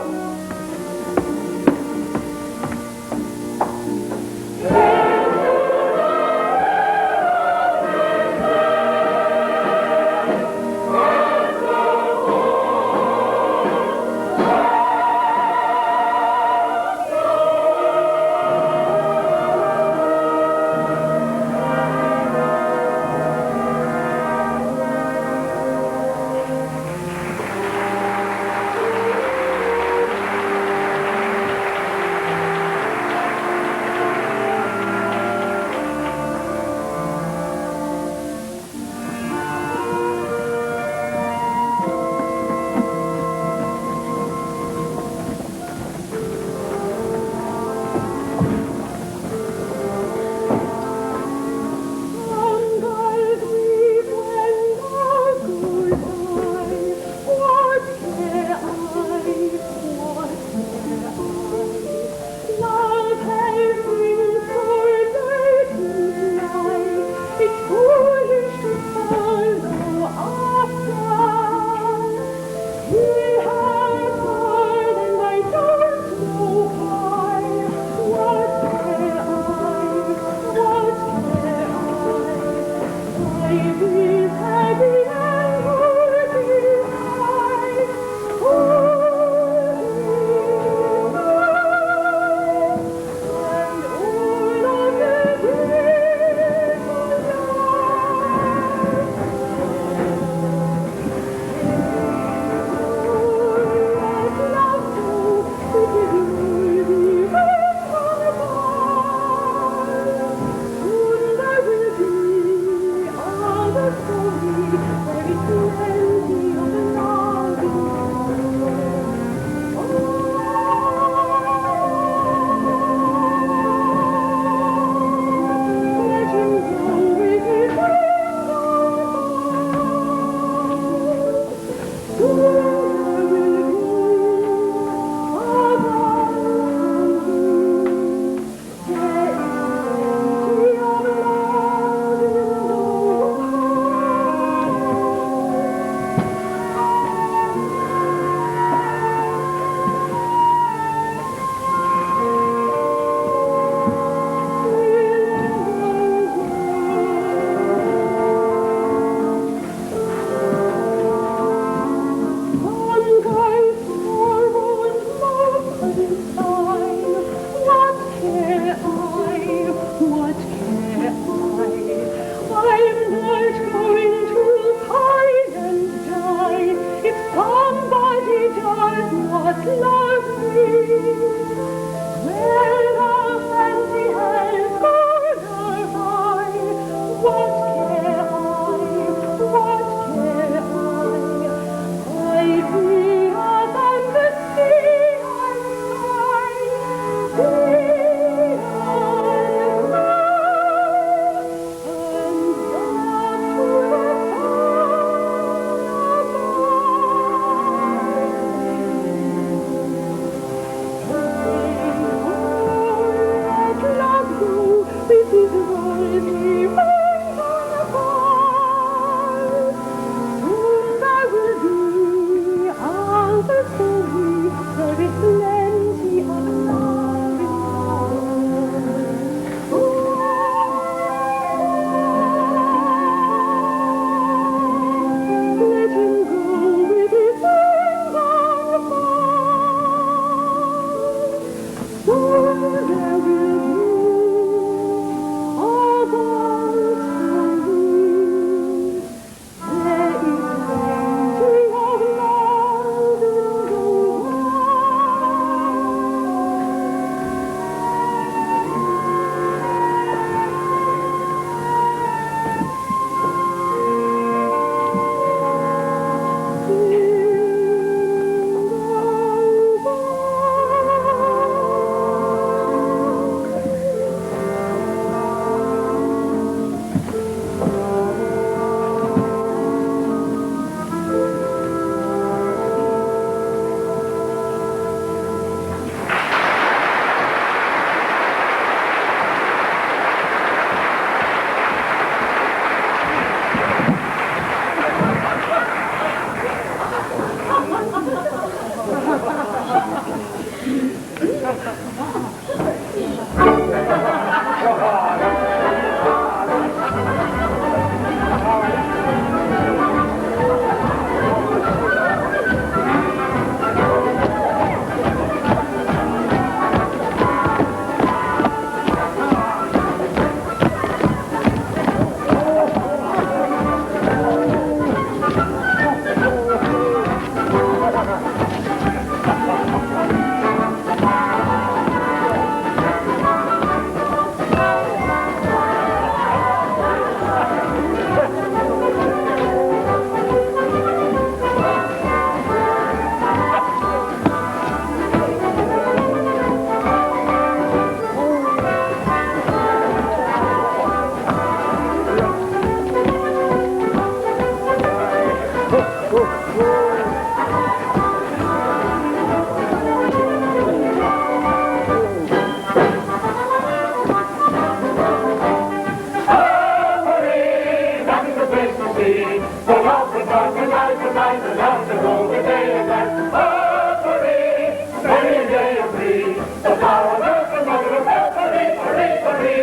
hurry. The power of the mother of earth, hurry, hurry, hurry.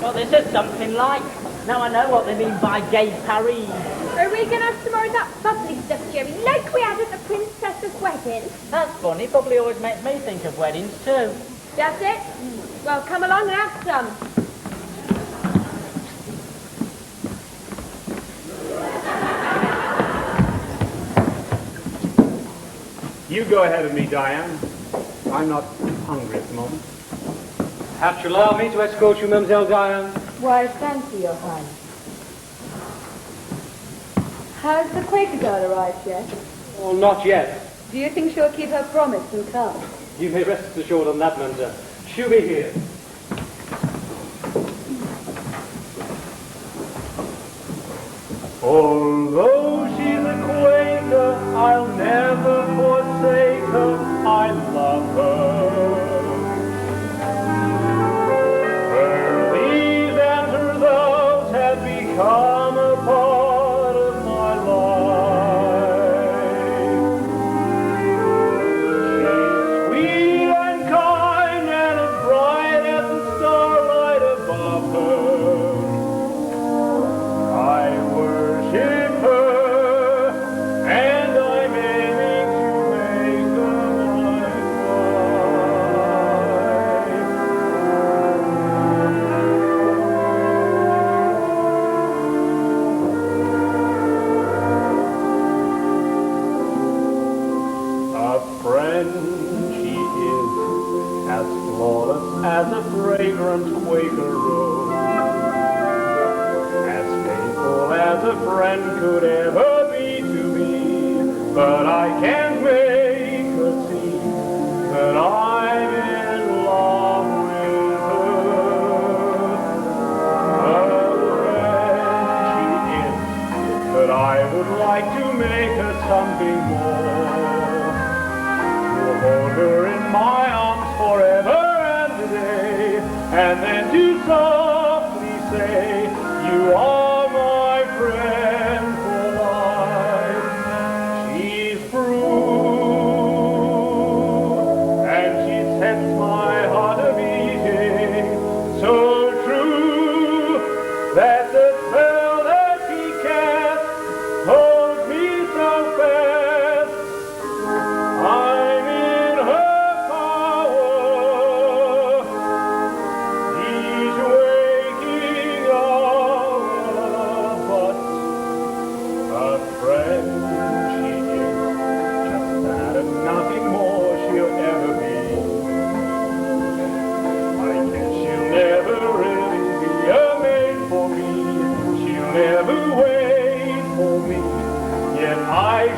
Well, this is something like. Now I know what they mean by gay Paris. Are we going to have some more of that bubbly stuff, Jerry, like we had at the princess's wedding? That's funny. Bubbly always makes me think of weddings too. That's it? Well, come along and have some. You go ahead of me, Diane. I'm not hungry at the moment. Perhaps you'll allow me to escort you, Mademoiselle Diane? Why, thank you, Your Highness. Has the Quaker girl arrived yet? Oh, not yet. Do you think she'll keep her promise and come? You may rest assured on that, Mademoiselle. She'll be here. Although she's a Quaker, I'll never forsake her. I love her. Her these and her those have become a part of my life. She's sweet and kind and as bright as the starlight above her. I worship her, and I'm aiming to make her my wife. A friend she is, as flawless as a fragrant Quaker rose, as faithful as a friend could ever be to me, but I can't make her see that I'm in love with her. A friend she is, but I would like to make her something more, to hold her in my arms forever and a day, and then to softly say, you are my friend for life. She's true, and she sets my heart a-beating so true that the spell that she casts holds me so fast. I'm in her power each waking hour, but a friend she is, just that and nothing more she'll ever be. I guess she'll never really be a maid for me. She'll never wait for me. Yet I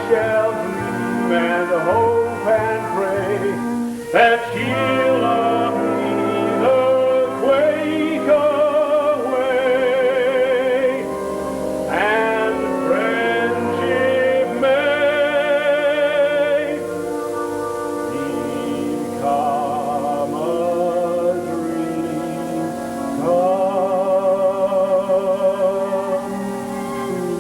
shall dream and hope and pray that she'll love me the Quaker way, and friendship may become a dream come true.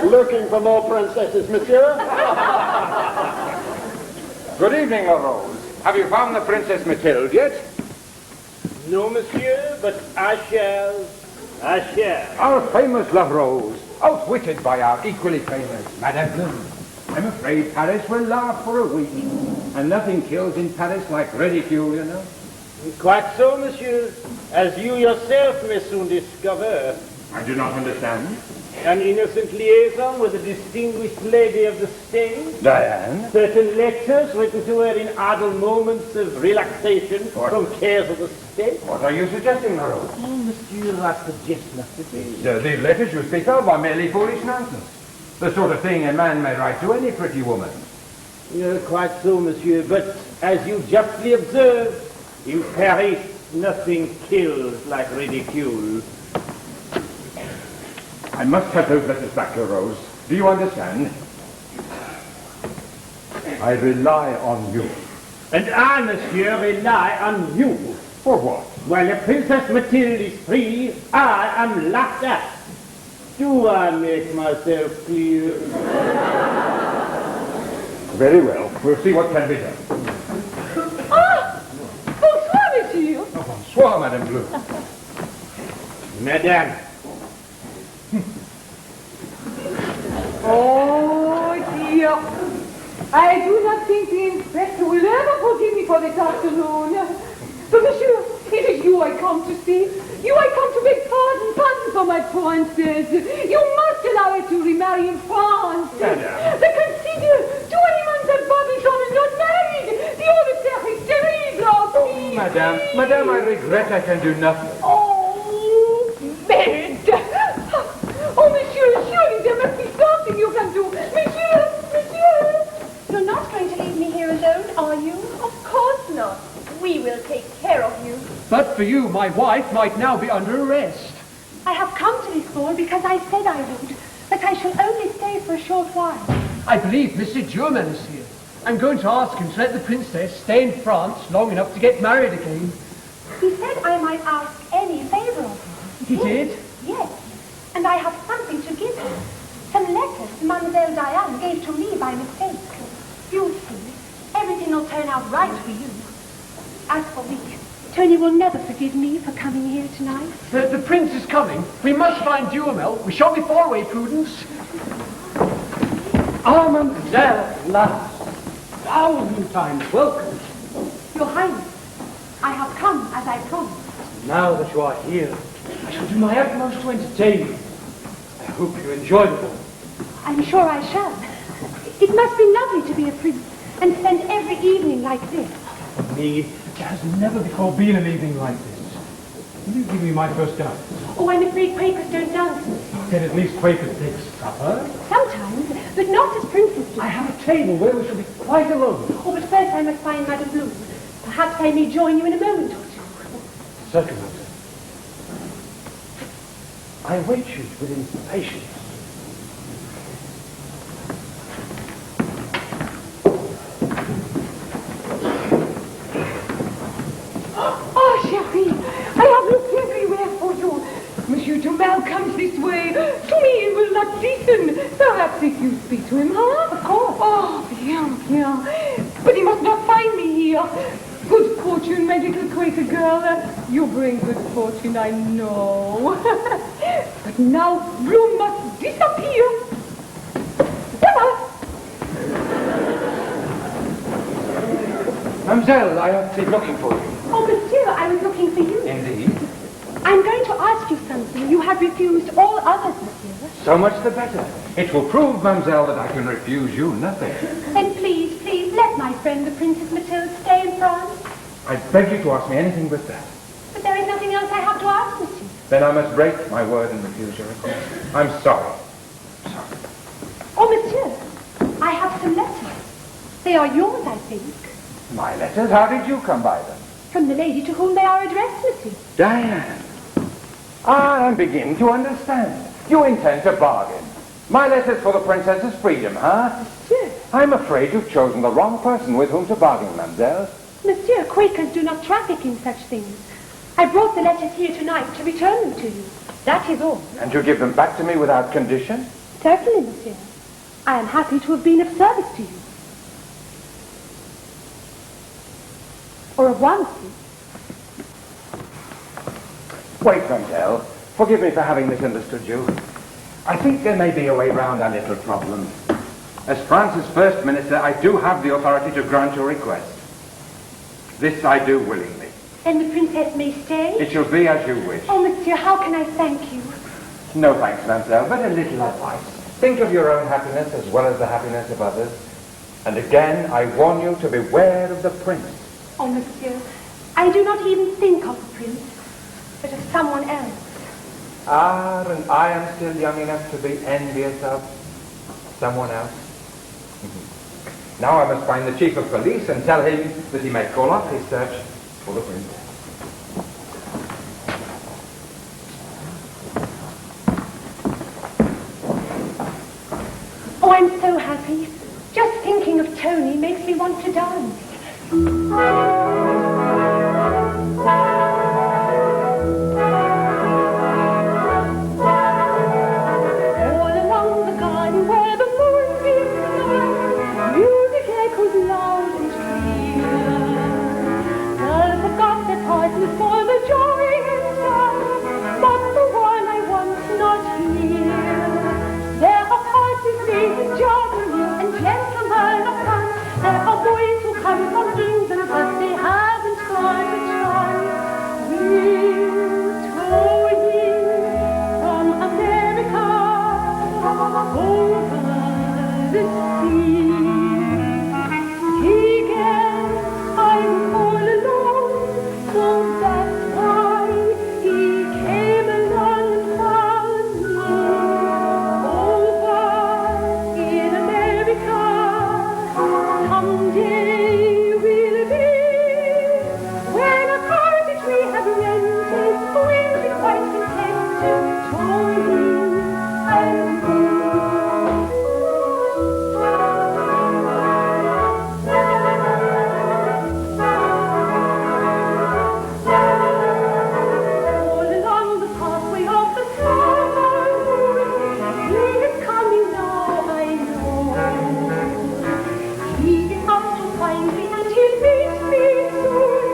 Looking for more princesses, monsieur? Good evening, La Rose. Have you found the Princess Mathilde yet? No, monsieur, but I shall. Our famous La Rose, outwitted by our equally famous Madame Bloom. I'm afraid Paris will laugh for a week. And nothing kills in Paris like ridicule, you know. Quite so, monsieur, as you yourself may soon discover. I do not understand. An innocent liaison with a distinguished lady of the state. Diane? Certain letters written to her in idle moments of relaxation from cares of the state. What are you suggesting, La Rose? Oh, monsieur, I suggest nothing. The letters you speak of are merely foolish nonsense. The sort of thing a man may write to any pretty woman. Quite so, monsieur, but as you justly observe, in Paris nothing kills like ridicule. I must have those letters back, La Rose. Do you understand? I rely on you. And I, monsieur, rely on you. For what? While the Princess Mathilde is free, I am locked up. Do I make myself clear? Very well. We'll see what can be done. Ah! Bonsoir, monsieur. Bonsoir, Madame Blue. Madame. Oh, dear. I do not think the inspector will ever forgive me for this afternoon. But, monsieur, it is you I come to see. You I come to beg pardon for my princess. You must allow her to remarry in France. Madame. The consider 20 months at Babylon and not married. The old affair is terrible. Please. Madame, I regret I can do nothing. Oh, bed. Oh, monsieur, surely there must be something you can do. Monsieur. You're not going to leave me here alone, are you? Of course not. We will take care of you. But for you, my wife might now be under arrest. I have come to this ball because I said I would, but I shall only stay for a short while. I believe Mr. German is here. I'm going to ask him to let the princess stay in France long enough to get married again. He said I might ask any favor of him. He did? Yes, and I have something to give him. Some letters Mademoiselle Diane gave to me by mistake. You'll see, everything will turn out right for you. As for me, Tony will never forgive me for coming here tonight. The prince is coming. We must find Duhamel. We shall be far away, Prudence. Ah, mademoiselle, at last. 1,000 times welcome. Your Highness, I have come as I promised. Now that you are here, I shall do my utmost to entertain you. I hope you enjoy the ball. I'm sure I shall. It must be lovely to be a prince and spend every evening like this. For me, there has never before been an evening like this. Will you give me my first dance? Oh, I'm afraid Quakers don't dance. Then at least Quaker takes supper. Sometimes, but not as princes do. I have a table where we shall be quite alone. Oh, but first I must find Madame Blue. Perhaps I may join you in a moment or two. Certainly. I await you with impatience. Oh, chérie, I have looked everywhere for you. Monsieur Duhamel comes this way. To me he will not listen. Perhaps if you speak to him, huh? Of course. Oh, bien. But he must not find me here. Good fortune, my little Quaker girl. You bring good fortune, I know. But now Bloom must disappear. Bye-bye. Mademoiselle, I have been looking for you. Oh, monsieur, I was looking for you. Indeed. I'm going to ask you something. You have refused all others, monsieur. So much the better. It will prove, mademoiselle, that I can refuse you nothing. Then please, let my friend, the Princess Mathilde, stay in France. I beg you to ask me anything but that. But there is nothing else I have to ask, monsieur. Then I must break my word and refuse your request. I'm sorry. Oh, monsieur, I have some letters. They are yours, I think. My letters? How did you come by them? From the lady to whom they are addressed, monsieur. Diane. I'm beginning to understand. You intend to bargain. My letters for the princess's freedom, huh? Monsieur. I'm afraid you've chosen the wrong person with whom to bargain, mademoiselle. Monsieur, Quakers do not traffic in such things. I brought the letters here tonight to return them to you. That is all. And you give them back to me without condition? Certainly, monsieur. I am happy to have been of service to you. Au revoir, monsieur. Wait, Mademoiselle. Forgive me for having misunderstood you. I think there may be a way round our little problem. As France's First Minister, I do have the authority to grant your request. This I do willingly. And the princess may stay? It shall be as you wish. Oh, monsieur, how can I thank you? No thanks, Mademoiselle, but a little advice. Think of your own happiness as well as the happiness of others. And again, I warn you to beware of the prince. Oh, monsieur, I do not even think of the prince, but of someone else. Ah, and I am still young enough to be envious of someone else. Now I must find the chief of police and tell him that he may call off his search for the prince. Oh, I'm so happy. Just thinking of Tony makes me want to dance. All along the garden where the moonbeams shine, music echoes loud and clear. Girls have got their parties for the joy and fun, but the one I want's not here. There are parties made in Germany and gentlemen of France. There are boys who come from England, but they haven't got a chance. We're towing from America over the sea. He gets I'm all alone, so that's why he came along and found me. Over in America, someday we'll be. When a cottage we have rented, we'll be quite contented, Tony and me. All along the pathway of the summer moon, he is coming now, I know. He is out to find me and he'll meet me soon.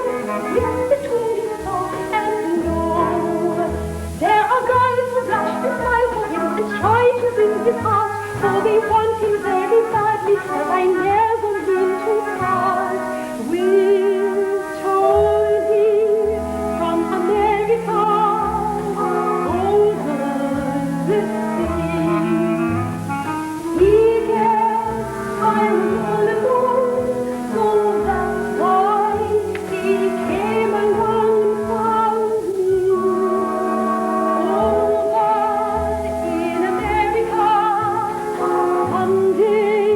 With the twinkling soft and low. There are girls who blush and smile for him and try to win his heart, for they want him very badly, but I never mean to part. We're towing from America over the sea. He gets I'm all alone, so that's why he came along and found me. Over in America, someday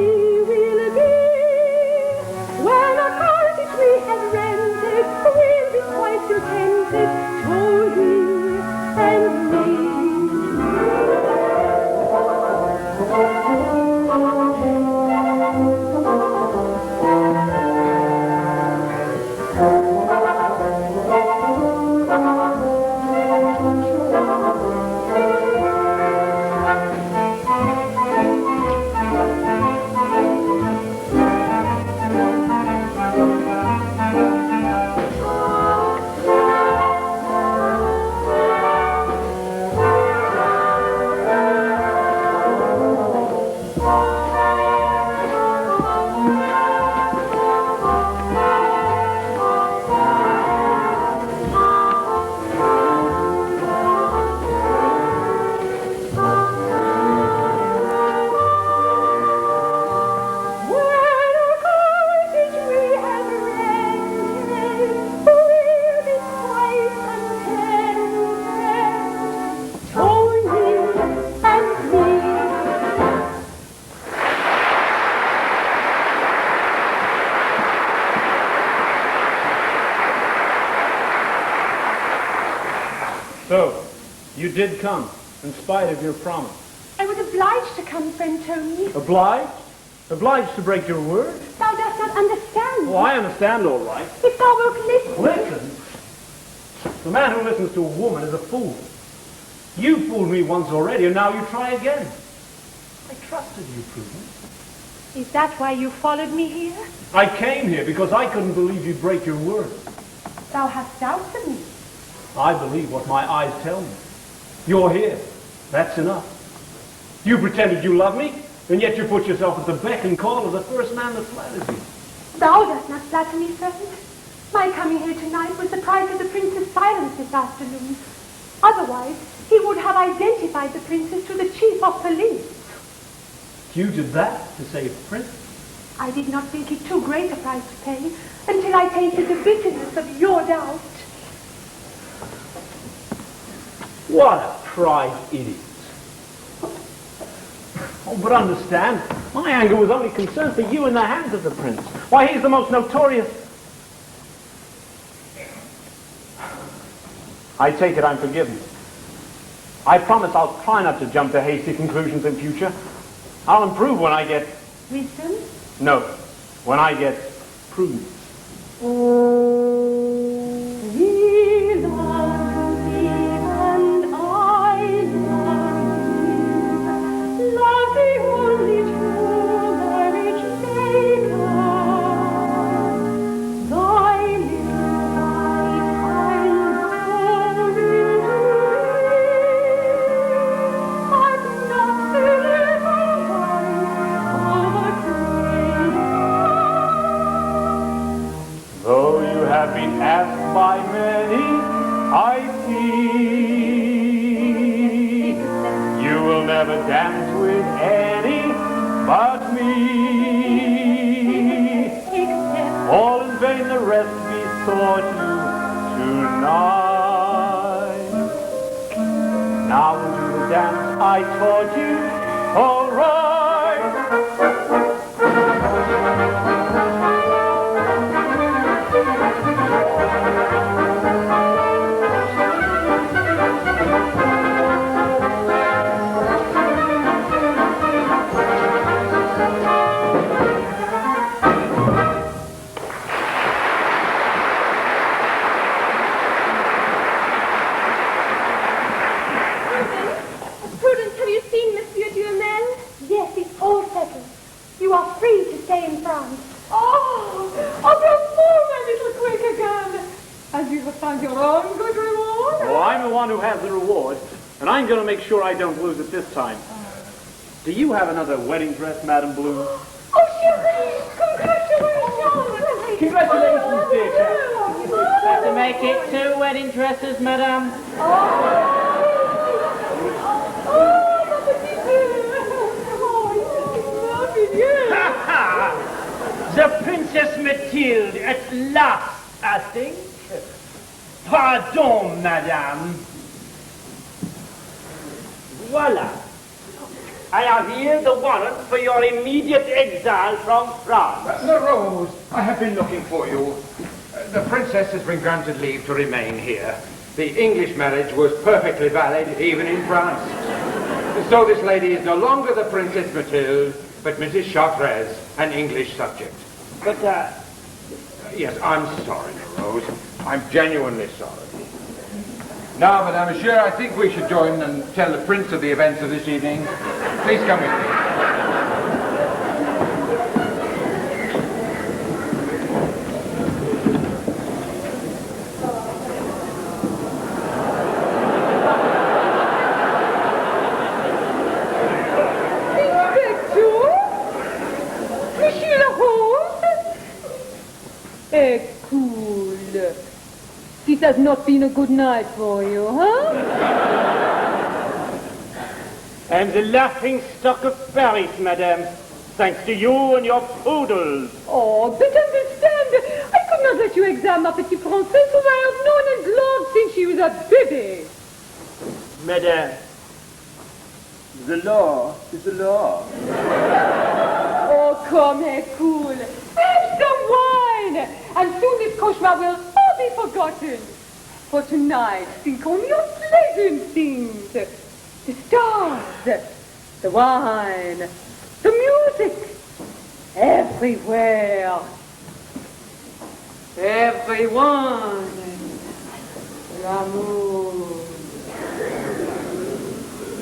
we'll be. When a cottage we have rented, we'll be quite contented, Tony and me. So, you did come, in spite of your promise. I was obliged to come, friend Tony. Obliged? Obliged to break your word? Thou dost not understand. Oh, I understand all right. If thou wilt listen. Listen? The man who listens to a woman is a fool. You fooled me once already, and now you try again. trusted you, Prudence. Is that why you followed me here? I came here because I couldn't believe you'd break your word. Thou hast doubts of me. I believe what my eyes tell me. You're here. That's enough. You pretended you loved me, and yet you put yourself at the beck and call of the first man that flatters you. Thou dost not flatter me, friend. My coming here tonight was the price of the prince's silence this afternoon. Otherwise, he would have identified the princess to the chief of police. You did that to save the prince? I did not think it too great a price to pay until I tasted the bitterness of your doubt. What a pride idiot. Oh, but understand, my anger was only concerned for you in the hands of the prince. Why, he's the most notorious... I take it I'm forgiven. I promise I'll try not to jump to hasty conclusions in future. I'll improve when I get... Wisdom? No, when I get prudence. We love thee and I love thee only true marriage maker. Thy little wife I'll go into but not the little wife of a Though you have been asked by many, I see you will never dance with any but me. All in vain the rest besought you tonight. Now do the dance I taught you, all right. Prudence, have you seen Monsieur Duhamel? Yes, it's all settled. You are free to stay in France. Oh, bravo, my little Quaker girl. And you have found your own good reward. Oh, I'm the one who has the reward, and I'm going to make sure I don't lose it this time. Do you have another wedding dress, Madame Bloom? Oh, chérie, congratulations. Congratulations, dear chap. Have to make it 2 wedding dresses, madame. The Princess Mathilde, at last, I think. Pardon, madame. Voila. I have here the warrant for your immediate exile from France. The Rose, I have been looking for you. The princess has been granted leave to remain here. The English marriage was perfectly valid, even in France. So this lady is no longer the Princess Mathilde, but Mrs. Chartres, an English subject. But, Yes, I'm sorry, Rose. I'm genuinely sorry. Now, Madame Monsieur, I think we should join and tell the Prince of the events of this evening. Please come with me. Monsieur le Rose? Cool. This has not been a good night for you, huh? I'm the laughing stock of Paris, madame. Thanks to you and your poodles. Oh, but understand, I could not let you examine ma petite princesse whom I have known and loved since she was a baby. Madame, the law is the law. Oh, come here, cool. Have some wine, and soon this cauchemar will all be forgotten. For tonight, think only of pleasant things. The stars, the wine, the music, everywhere. Everyone. L'amour.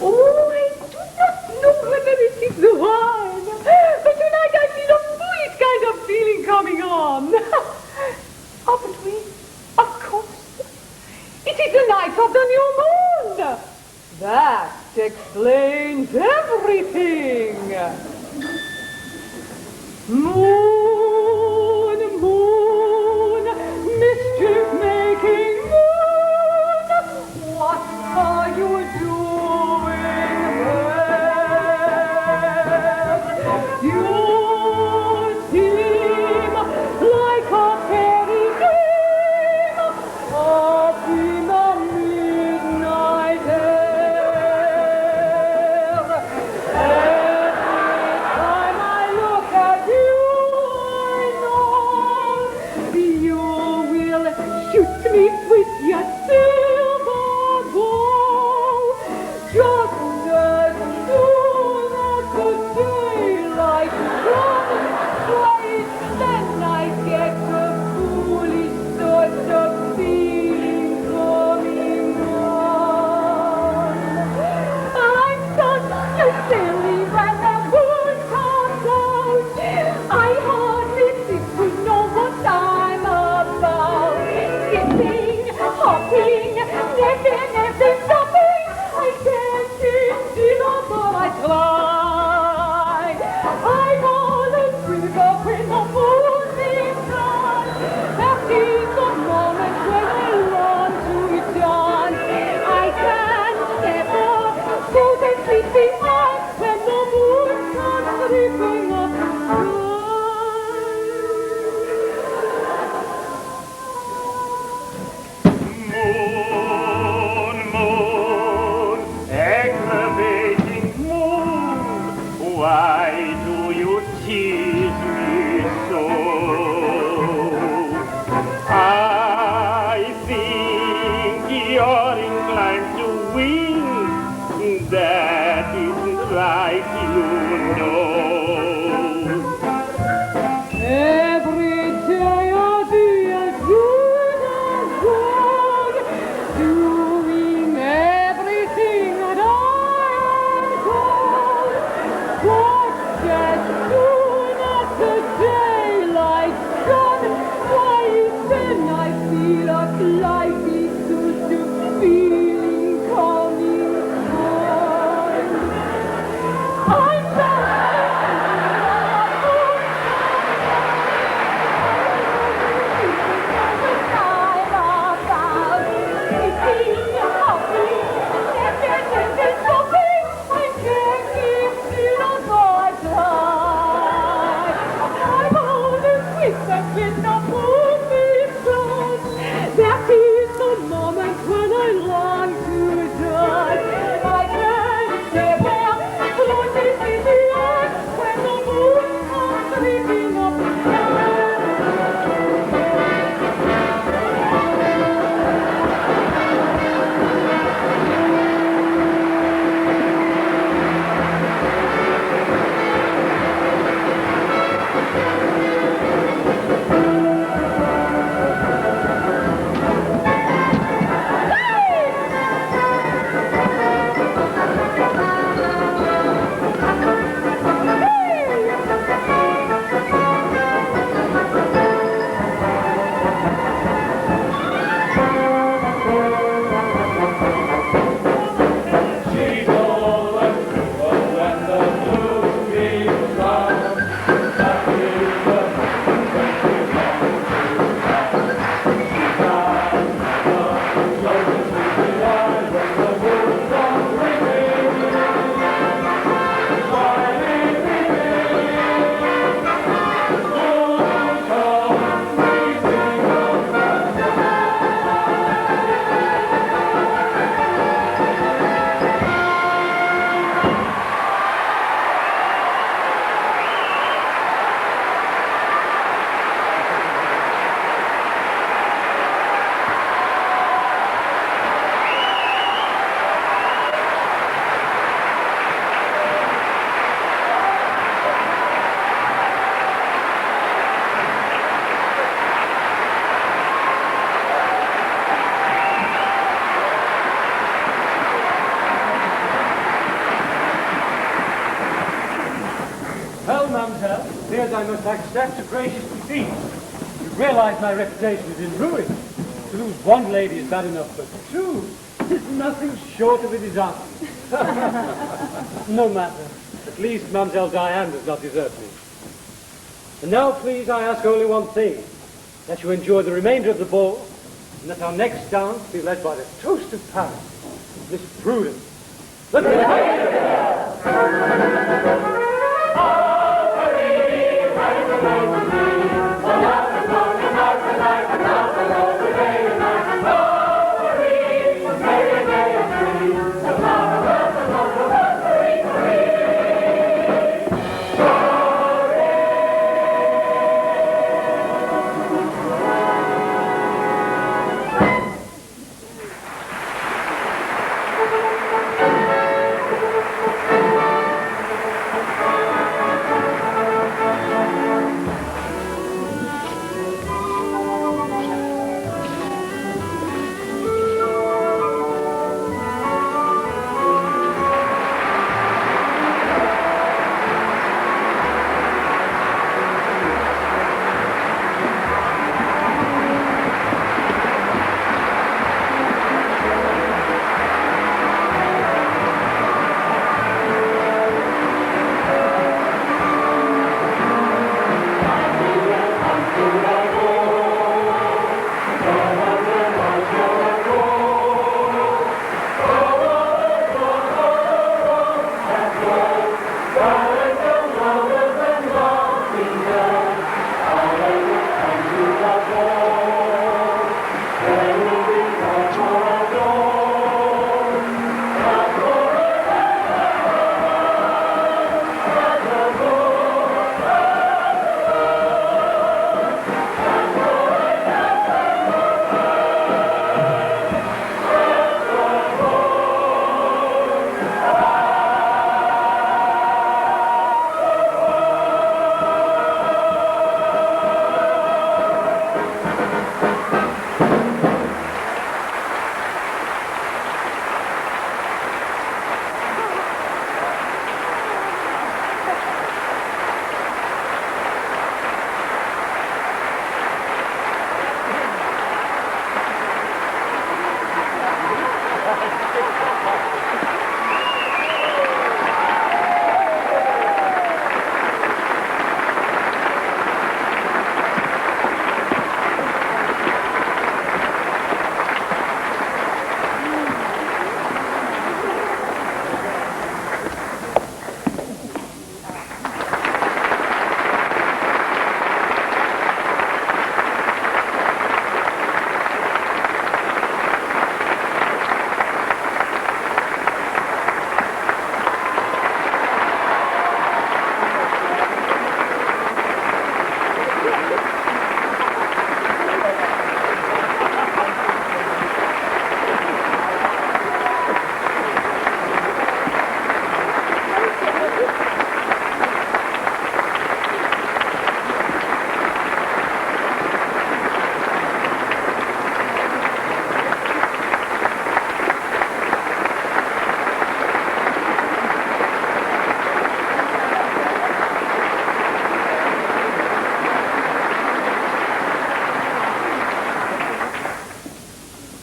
Oh, I do not know whether this is the Moon, moon, mischief-making moon, what are you doing there? You seem like a fairy dream up in the midnight air. Every time I look at you, I know you will shoot me with your silver bow. Just as soon as the daylight comes, why, then I get the foolish sort of feeling coming on. I'm such a silly when the moon comes out. I hardly seem to know what I'm about. Skipping, hopping, never stopping. I can't keep still although I try. I'm all a dream of when the moon is gone. That is the moment when I want to dance. I can never go to sleeping on when the moon comes creeping up the sky. Moon, moon, aggravating moon, why do you tease me so? I think you're inclined to wink, that isn't right, you know. Every day I'll be as good as gold, doing everything that I am told. But as soon as the daylight's gone, why then I feel a slightly suspicious feeling coming on. I'm that is the moment when I long to die. I can't say where, floating in the air, when the moon comes creeping up the Mademoiselle, fears I must accept a gracious defeat. You realize my reputation is in ruin. To lose one lady is bad enough, but two is nothing short of a disaster. No matter. At least Mademoiselle Diane does not desert me. And now, please, I ask only one thing. That you enjoy the remainder of the ball, and that our next dance be led by the toast of Paris, Miss Prudence. Let's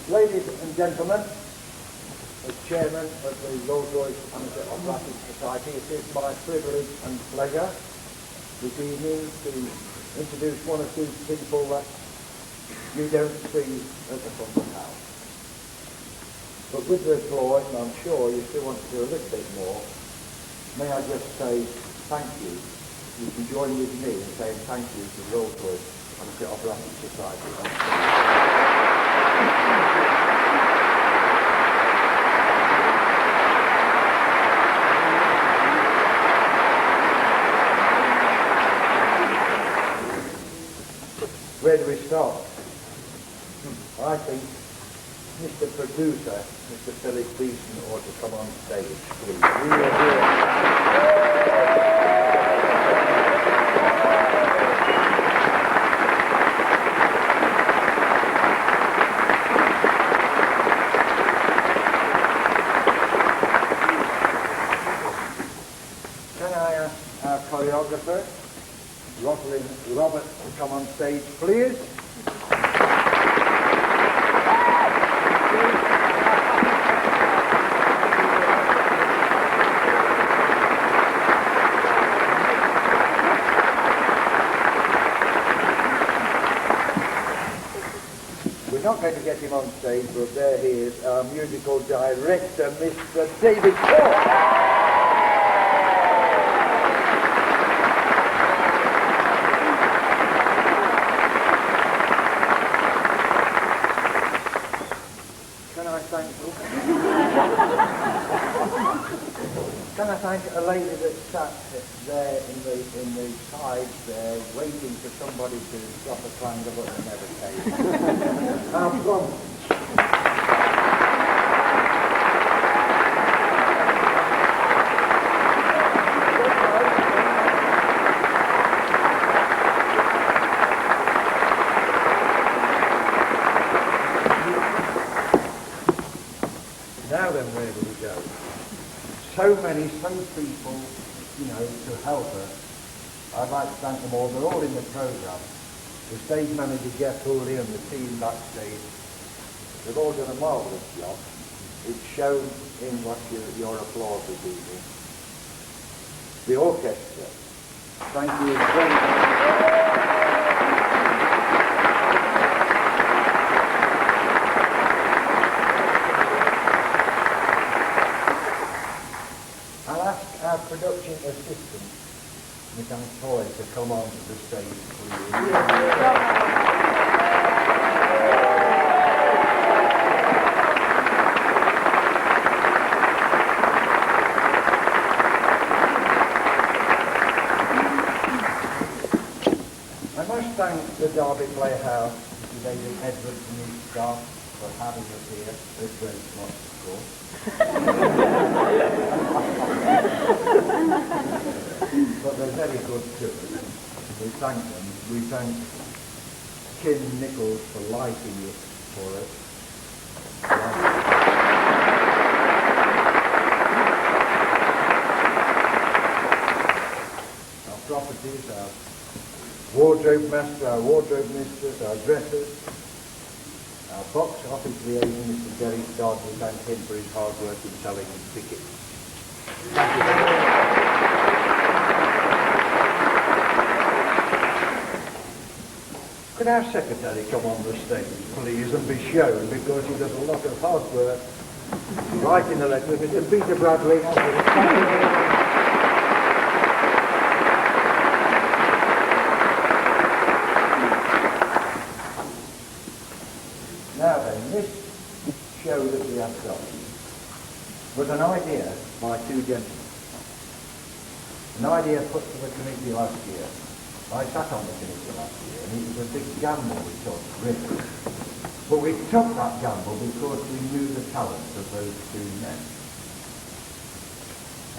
Ladies and gentlemen, as chairman of the Rolls-Royce Amateur Operatic Society, it is my privilege and pleasure this evening to introduce one or two people that you don't see at the front of the house. But with the applause, and I'm sure you still want to do a little bit more, may I just say thank you. You can join with me in saying thank you to the Rolls-Royce Amateur Operatic Society. Where do we start? I think Mr. Producer, Mr. Philip Beeson, ought to come on stage, please. We are here. Can I ask our choreographer, Robert, to come on stage, please? not going to get him on stage, but there he is, our musical director, Mr. David Ford. Can I thank a lady that sat there in the side there, waiting for somebody to drop a clanger, but they never came. Our promise. Now then, where do we go? So people, to help us. I'd like to thank them all. They're all in the programme. The stage manager, Jeff Hooley, and the team backstage. They've all done a marvellous job. It's shown in what your applause this evening. The orchestra. Thank you very much. Our production assistant, Miss Antoy, to come on to the stage, please. I must thank the Derby Playhouse, Mr. David Edwards and his staff for having us here. It's very much, of course. But they're very good too. We thank them. We thank Kim Nichols for lighting it for us. Our properties, our wardrobe master, our wardrobe mistress, our dressers, our box office liaison, Mr. Jerry Dodd. We thank him for his hard work in selling tickets. Thank you very much. Could our secretary come on the stage, please, and be shown, because he does a lot of hard work writing the letter. Mr. Peter Bradley. Now then, this show that we have done was an idea by two gentlemen. An idea put to the committee last year. I sat on the committee last year, and it was a big gamble we took, really. But we took that gamble because we knew the talents of those two men.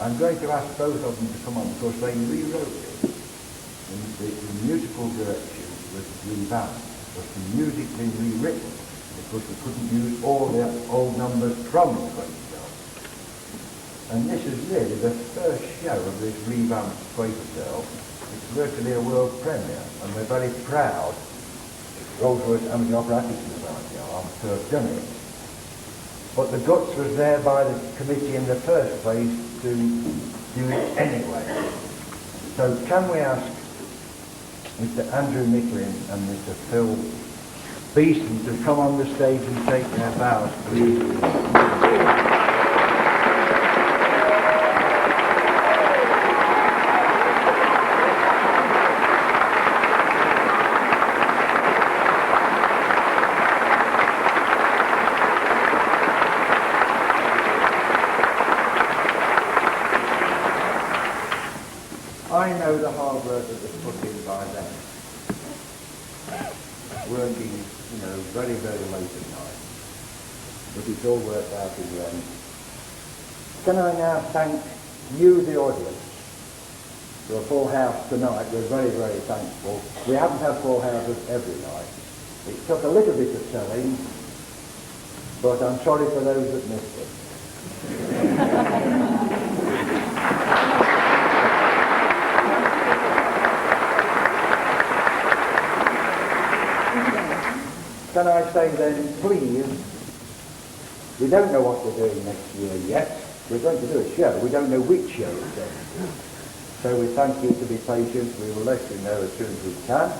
I'm going to ask both of them to come on because they rewrote it. And the musical direction was revamped, was the music being rewritten because we couldn't use all the old numbers from the Quaker. And this is really the first show of this revamped Quaker. It's virtually a world premiere, and we're very proud, Royce and the Operatic Society are, to have done it. But the guts was there by the committee in the first place to do it anyway. So can we ask Mr. Andrew Nicklin and Mr. Phil Beeson to come on the stage and take their bows, please? I know the hard work that was put in by them. Working, very, very late at night. But it's all worked out in the end. Can I now thank you, the audience, for a full house tonight? We're very, very thankful. We haven't had full houses every night. It took a little bit of selling, but I'm sorry for those that missed it. Can I say then, please, we don't know what we're doing next year yet. We're going to do a show. We don't know which show it's going to be. So we thank you to be patient. We will let you know as soon as we can.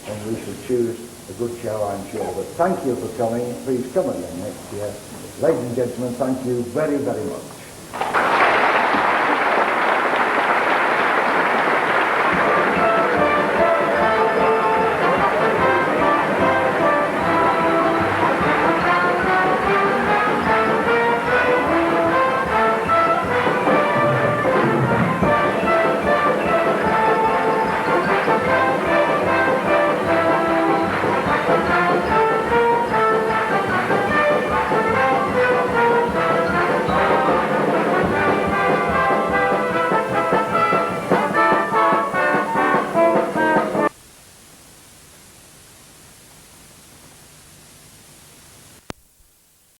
And we shall choose a good show, I'm sure. But thank you for coming. Please come again next year. Ladies and gentlemen, thank you very, very much.